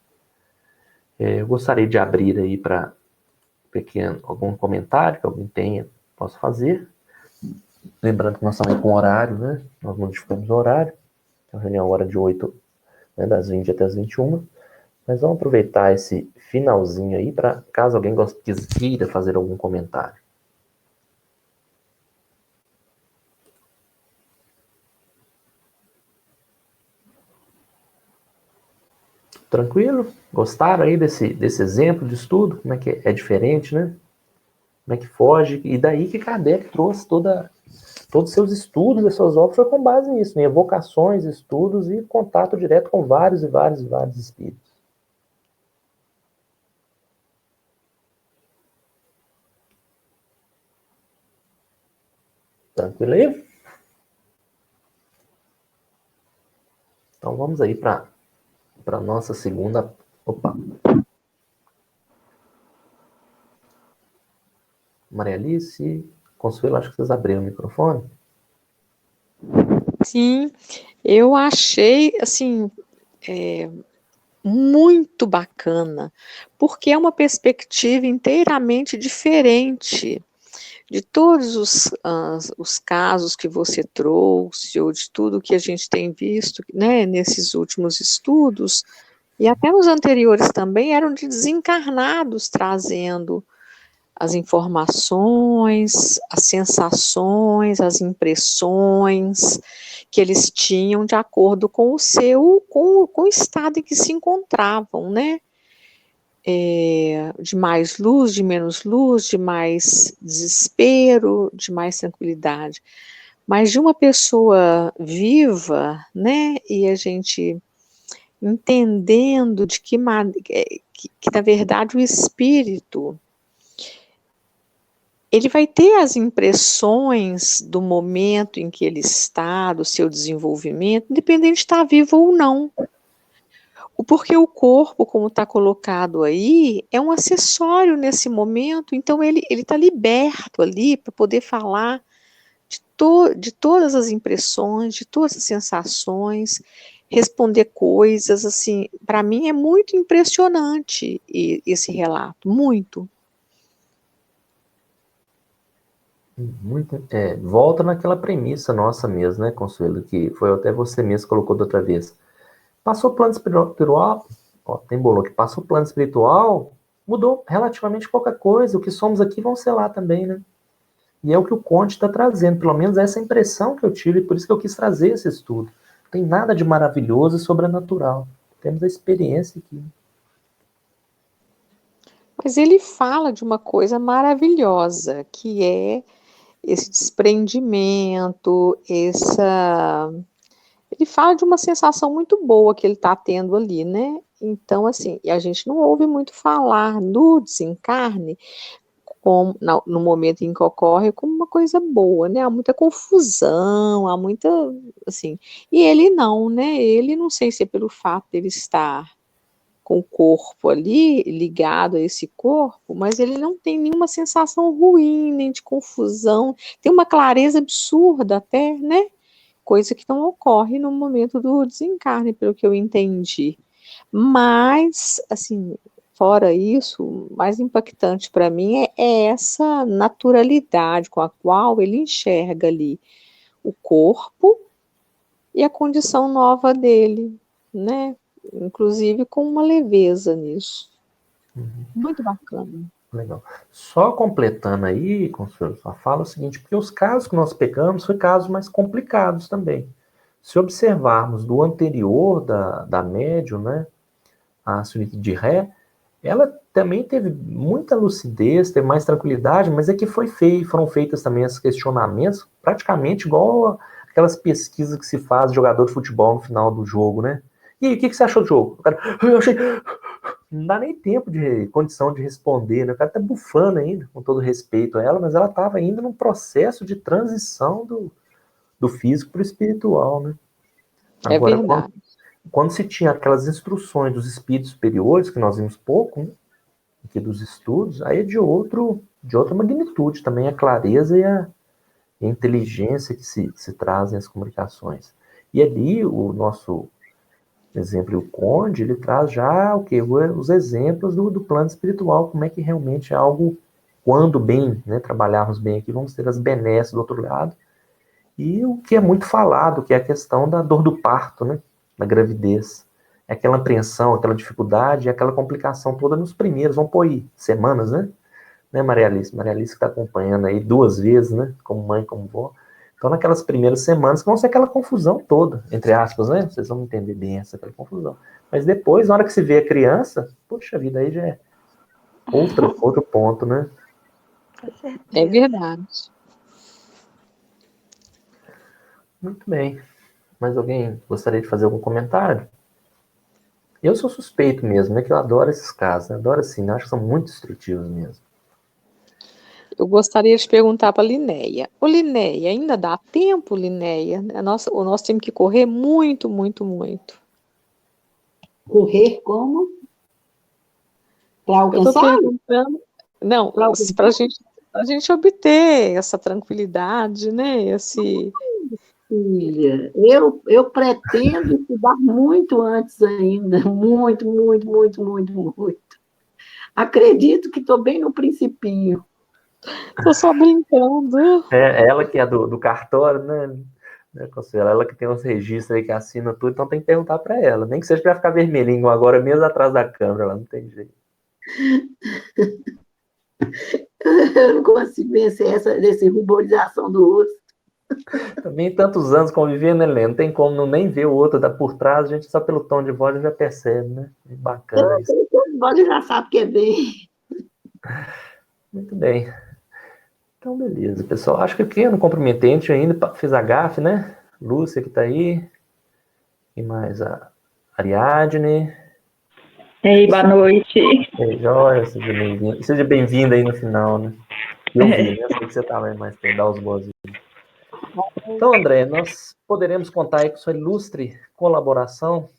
Eu gostaria de abrir aí para algum comentário que alguém tenha, posso fazer. Lembrando que nós estamos com horário, né? Nós modificamos o horário. A reunião hora de 8, né, das 20 até as 21. Mas vamos aproveitar esse finalzinho aí para, caso alguém queira fazer algum comentário. Tranquilo? Gostaram aí desse exemplo de estudo? Como é que é diferente, né? Como é que foge? E daí que Kardec trouxe todos os seus estudos, as suas obras, foi com base nisso, em evocações, estudos e contato direto com vários e vários e vários espíritos. Tranquilo aí? Então vamos aí para a nossa segunda... Opa! Maria Alice, Consuelo, acho que vocês abriram o microfone. Sim, eu achei, assim, muito bacana, porque é uma perspectiva inteiramente diferente de todos os casos que você trouxe, ou de tudo que a gente tem visto, né, nesses últimos estudos, e até nos anteriores também, eram de desencarnados trazendo as informações, as sensações, as impressões que eles tinham de acordo com com o estado em que se encontravam, né? De mais luz, de menos luz, de mais desespero, de mais tranquilidade. Mas de uma pessoa viva, né? E a gente entendendo de que na verdade o espírito ele vai ter as impressões do momento em que ele está, do seu desenvolvimento, independente de estar vivo ou não. Porque o corpo, como está colocado aí, é um acessório nesse momento, então ele está liberto ali para poder falar de todas as impressões, de todas as sensações, responder coisas, assim, para mim é muito impressionante esse relato, muito. Muito, volta naquela premissa nossa mesmo, né, Consuelo, que foi até você mesmo que colocou da outra vez. Passou o plano espiritual, ó, tem bolo que passou o plano espiritual, mudou relativamente pouca coisa, o que somos aqui vão ser lá também, né? E é o que o Conte está trazendo, pelo menos essa impressão que eu tive, por isso que eu quis trazer esse estudo. Não tem nada de maravilhoso e sobrenatural, temos a experiência aqui. Mas ele fala de uma coisa maravilhosa, que é esse desprendimento, ele fala de uma sensação muito boa que ele está tendo ali, né? Então, assim, e a gente não ouve muito falar do desencarne no momento em que ocorre como uma coisa boa, né? Há muita confusão, há muita, assim, e ele não, né? Ele, não sei se é pelo fato dele estar com o corpo ali, ligado a esse corpo, mas ele não tem nenhuma sensação ruim, nem de confusão, tem uma clareza absurda até, né? Coisa que não ocorre no momento do desencarne, pelo que eu entendi. Mas, assim, fora isso, o mais impactante para mim é essa naturalidade com a qual ele enxerga ali o corpo e a condição nova dele, né? Inclusive com uma leveza nisso. Muito bacana. Legal. Só completando aí, Consuelo, só fala o seguinte, porque os casos que nós pegamos foi casos mais complicados também. Se observarmos do anterior da médium, né, a Suíte de Ré, ela também teve muita lucidez, teve mais tranquilidade, mas é que foram feitas também esses questionamentos, praticamente igual aquelas pesquisas que se faz de jogador de futebol no final do jogo, né? E aí, o que você achou do jogo? O cara, eu achei... Não dá nem tempo de condição de responder, né? O cara tá bufando ainda, com todo respeito a ela, mas ela estava ainda num processo de transição do físico para o espiritual, né? É Agora, verdade. quando se tinha aquelas instruções dos espíritos superiores, que nós vimos pouco, né, aqui dos estudos, aí é de outra magnitude também a clareza e a inteligência que se trazem as comunicações. E ali o nosso exemplo, o Conde, ele traz já o que? Os exemplos do plano espiritual, como é que realmente é algo, quando bem, né, trabalharmos bem aqui, vamos ter as benesses do outro lado. E o que é muito falado, que é a questão da dor do parto, né, da gravidez. É aquela apreensão, aquela dificuldade, aquela complicação toda nos primeiros, vamos pôr aí, semanas, né, Maria Alice? Maria Alice que está acompanhando aí 2 vezes, né, como mãe, como vó. Então, naquelas primeiras semanas, vão ser aquela confusão toda, entre aspas, né? Vocês vão entender bem aquela confusão. Mas depois, na hora que se vê a criança, poxa vida, aí já é outro ponto, né? Com certeza. É verdade. Muito bem. Mais alguém gostaria de fazer algum comentário? Eu sou suspeito mesmo, né? Que eu adoro esses casos. Né? Adoro assim, né? Acho que são muito instrutivos mesmo. Eu gostaria de perguntar para a Linéia. Ô, Linéia, ainda dá tempo, Linéia? O nosso time que correr muito, muito, muito. Correr como? Para Eu estou alcançar? perguntando, não, Para alcançar? para a gente obter essa tranquilidade, né? filha, eu pretendo estudar muito antes ainda, muito, muito, muito, muito, muito. Acredito que estou bem no principinho. Tô só brincando. É ela que é do cartório, né, Consuelo? Ela que tem os registros aí que assina tudo, então tem que perguntar para ela. Nem que seja para ficar vermelhinho agora mesmo atrás da câmera, ela não tem jeito. Eu não consigo vencer essa ruborização do rosto. Também tantos anos convivendo, né, Lê? Não tem como não nem ver o outro por trás, a gente só pelo tom de voz já percebe, né? Bacana isso. Você já sabe que é bem. Muito bem. Então, beleza, pessoal. Acho que aqui eu não cumprimentei, a gente ainda fez a gafe, né? Lúcia que tá aí. E mais a Ariadne. Ei, boa noite. Ei, Jóia, seja bem-vinda. Seja bem-vinda aí no final, né? Eu vi, né? Eu sei que você estava aí mais tempo, dá os boas-vindas. Então, André, nós poderemos contar aí com sua ilustre colaboração,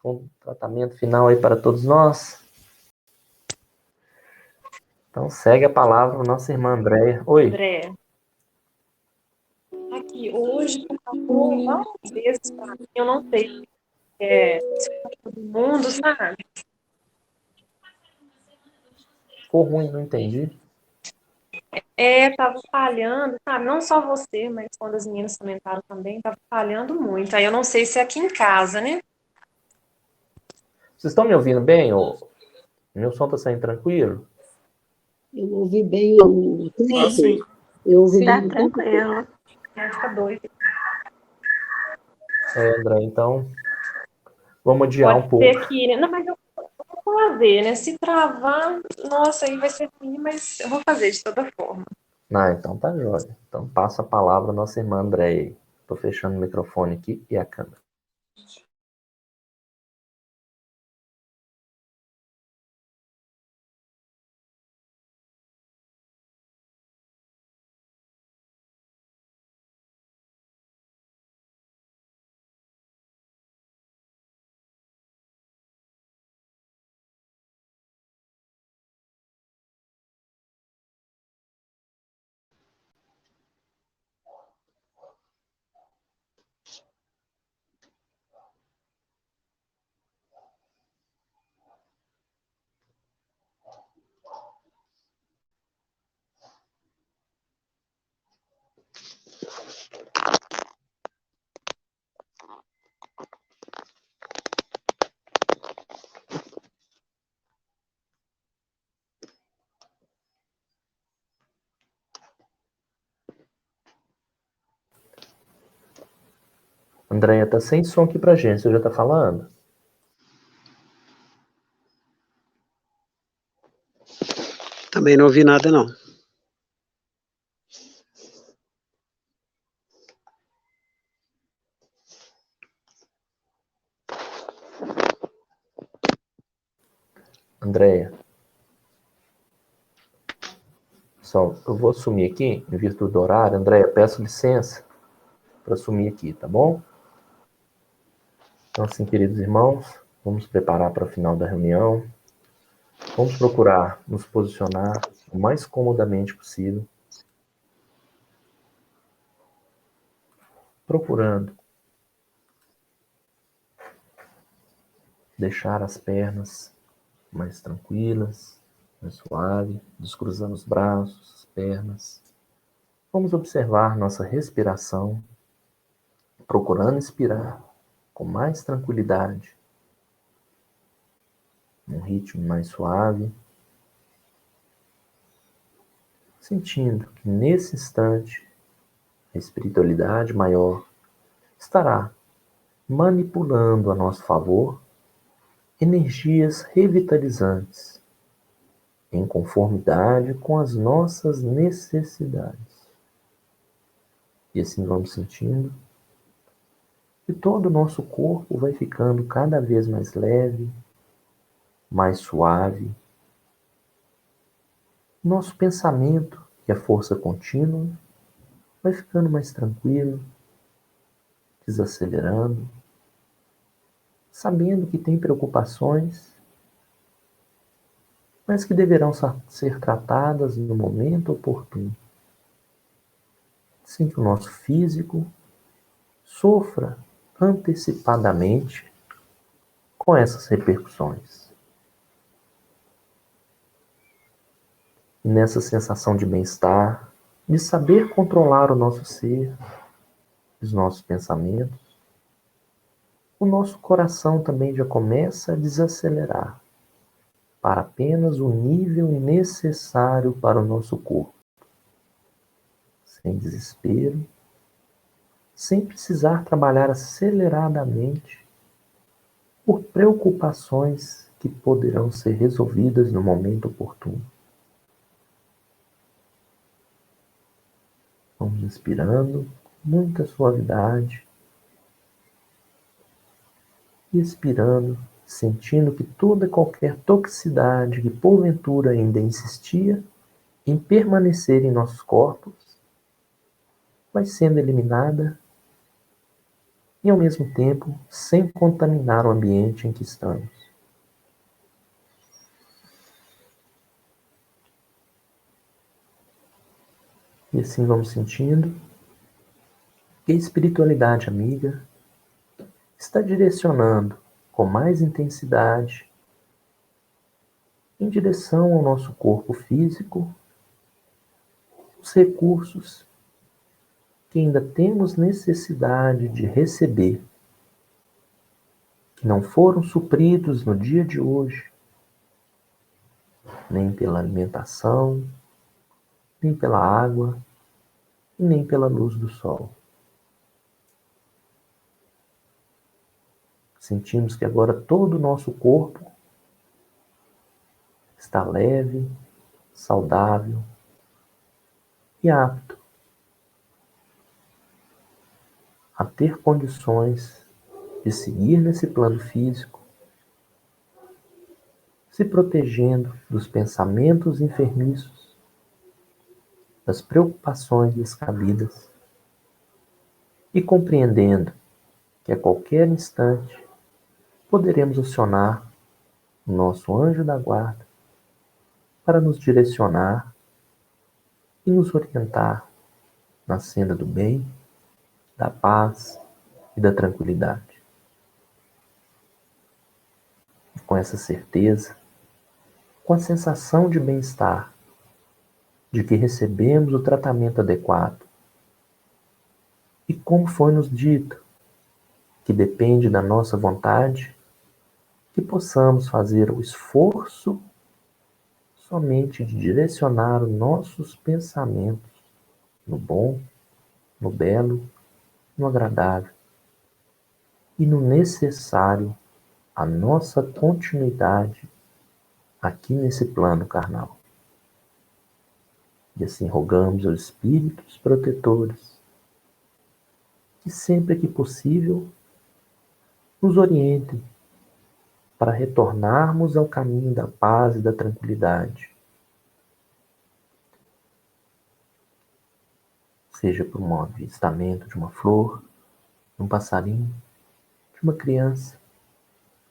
com o tratamento final aí para todos nós. Então, segue a palavra a nossa irmã Andréia. Oi. André, aqui, hoje tocou várias vezes para mim, eu não sei se todo mundo, sabe? Ficou ruim, não entendi. Tava falhando, sabe? Não só você, mas quando as meninas comentaram também, tava falhando muito. Aí eu não sei se é aqui em casa, né? Vocês estão me ouvindo bem? Meu som está saindo tranquilo? Eu ouvi bem o tempo. Sim. Eu ouvi Tá bem o tempo. tranquilo. Vai ficar doido. André, então vamos adiar um Pode pouco. ser aqui, né? Não, mas eu vou fazer, né? Se travar, nossa, aí vai ser ruim, mas eu vou fazer de toda forma. Então tá jóia. Então passa a palavra à nossa irmã Andréia. Estou fechando o microfone aqui e a câmera. Andréia, tá sem som aqui pra gente. Você já tá falando? Também não ouvi nada, não. Andréia. Pessoal, eu vou assumir aqui, em virtude do horário. Andréia, peço licença para assumir aqui, tá bom? Então, assim, queridos irmãos, vamos preparar para o final da reunião. Vamos procurar nos posicionar o mais comodamente possível, procurando deixar as pernas mais tranquilas, mais suave, descruzando os braços, as pernas. Vamos observar nossa respiração, procurando inspirar com mais tranquilidade, num ritmo mais suave, sentindo que nesse instante a espiritualidade maior estará manipulando a nosso favor energias revitalizantes, em conformidade com as nossas necessidades. E assim vamos sentindo que todo o nosso corpo vai ficando cada vez mais leve, mais suave. Nosso pensamento, que é força contínua, vai ficando mais tranquilo, desacelerando, sabendo que tem preocupações, mas que deverão ser tratadas no momento oportuno. Assim que o nosso físico sofra antecipadamente com essas repercussões. E nessa sensação de bem-estar, de saber controlar o nosso ser, os nossos pensamentos, o nosso coração também já começa a desacelerar para apenas o nível necessário para o nosso corpo, sem desespero, sem precisar trabalhar aceleradamente por preocupações que poderão ser resolvidas no momento oportuno. Vamos inspirando com muita suavidade e expirando, sentindo que toda e qualquer toxicidade que porventura ainda insistia em permanecer em nossos corpos vai sendo eliminada e, ao mesmo tempo, sem contaminar o ambiente em que estamos. E assim vamos sentindo que a espiritualidade amiga está direcionando com mais intensidade em direção ao nosso corpo físico os recursos que ainda temos necessidade de receber, que não foram supridos no dia de hoje, nem pela alimentação, nem pela água, e nem pela luz do sol. Sentimos que agora todo o nosso corpo está leve, saudável e apto a ter condições de seguir nesse plano físico, se protegendo dos pensamentos enfermiços, das preocupações descabidas e compreendendo que a qualquer instante poderemos acionar o nosso anjo da guarda para nos direcionar e nos orientar na senda do bem, da paz e da tranquilidade. E com essa certeza, com a sensação de bem-estar, de que recebemos o tratamento adequado, e como foi nos dito, que depende da nossa vontade, que possamos fazer o esforço somente de direcionar os nossos pensamentos no bom, no belo, no agradável e no necessário à nossa continuidade aqui nesse plano carnal. E assim rogamos aos espíritos protetores que sempre que possível nos orientem para retornarmos ao caminho da paz e da tranquilidade. Seja por um avistamento de uma flor, de um passarinho, de uma criança,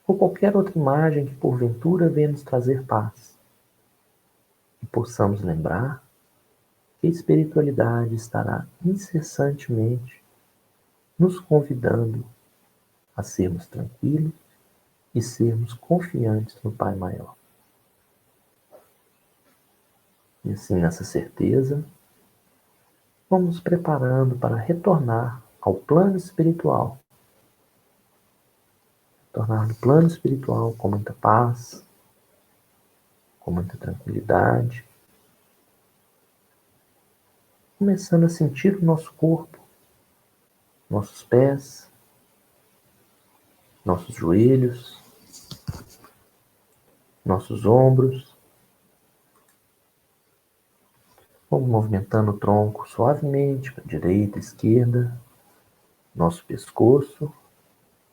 ou qualquer outra imagem que porventura venha nos trazer paz. E possamos lembrar que a espiritualidade estará incessantemente nos convidando a sermos tranquilos e sermos confiantes no Pai Maior. E assim, nessa certeza, vamos nos preparando para retornar ao plano espiritual. Retornar no plano espiritual com muita paz, com muita tranquilidade, começando a sentir o nosso corpo, nossos pés, nossos joelhos, nossos ombros. Vamos movimentando o tronco suavemente para a direita, esquerda, nosso pescoço,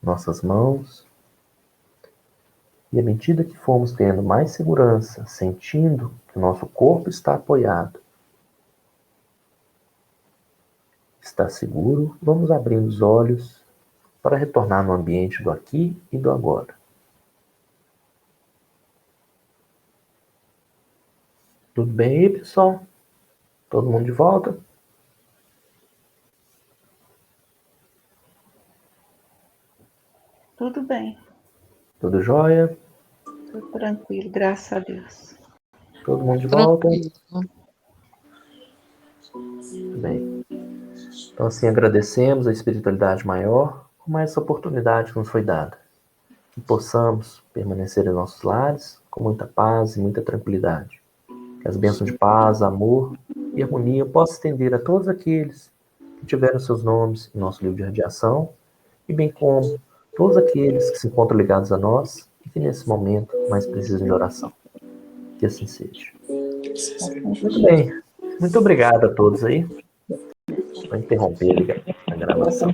nossas mãos. E à medida que formos tendo mais segurança, sentindo que o nosso corpo está apoiado, está seguro, vamos abrindo os olhos para retornar no ambiente do aqui e do agora. Tudo bem aí, pessoal? Todo mundo de volta? Tudo bem, Tudo jóia? tudo tranquilo, graças a Deus. Todo mundo de volta? Tranquilo. Tudo bem. Então, assim, agradecemos a espiritualidade maior por mais essa oportunidade que nos foi dada. Que possamos permanecer em nossos lares com muita paz e muita tranquilidade. Que as bênçãos de paz, amor e harmonia possam estender a todos aqueles que tiveram seus nomes em nosso livro de radiação, e bem como todos aqueles que se encontram ligados a nós e que nesse momento mais precisam de oração. Que assim seja. Muito bem. Muito obrigado a todos aí. Vou interromper a gravação.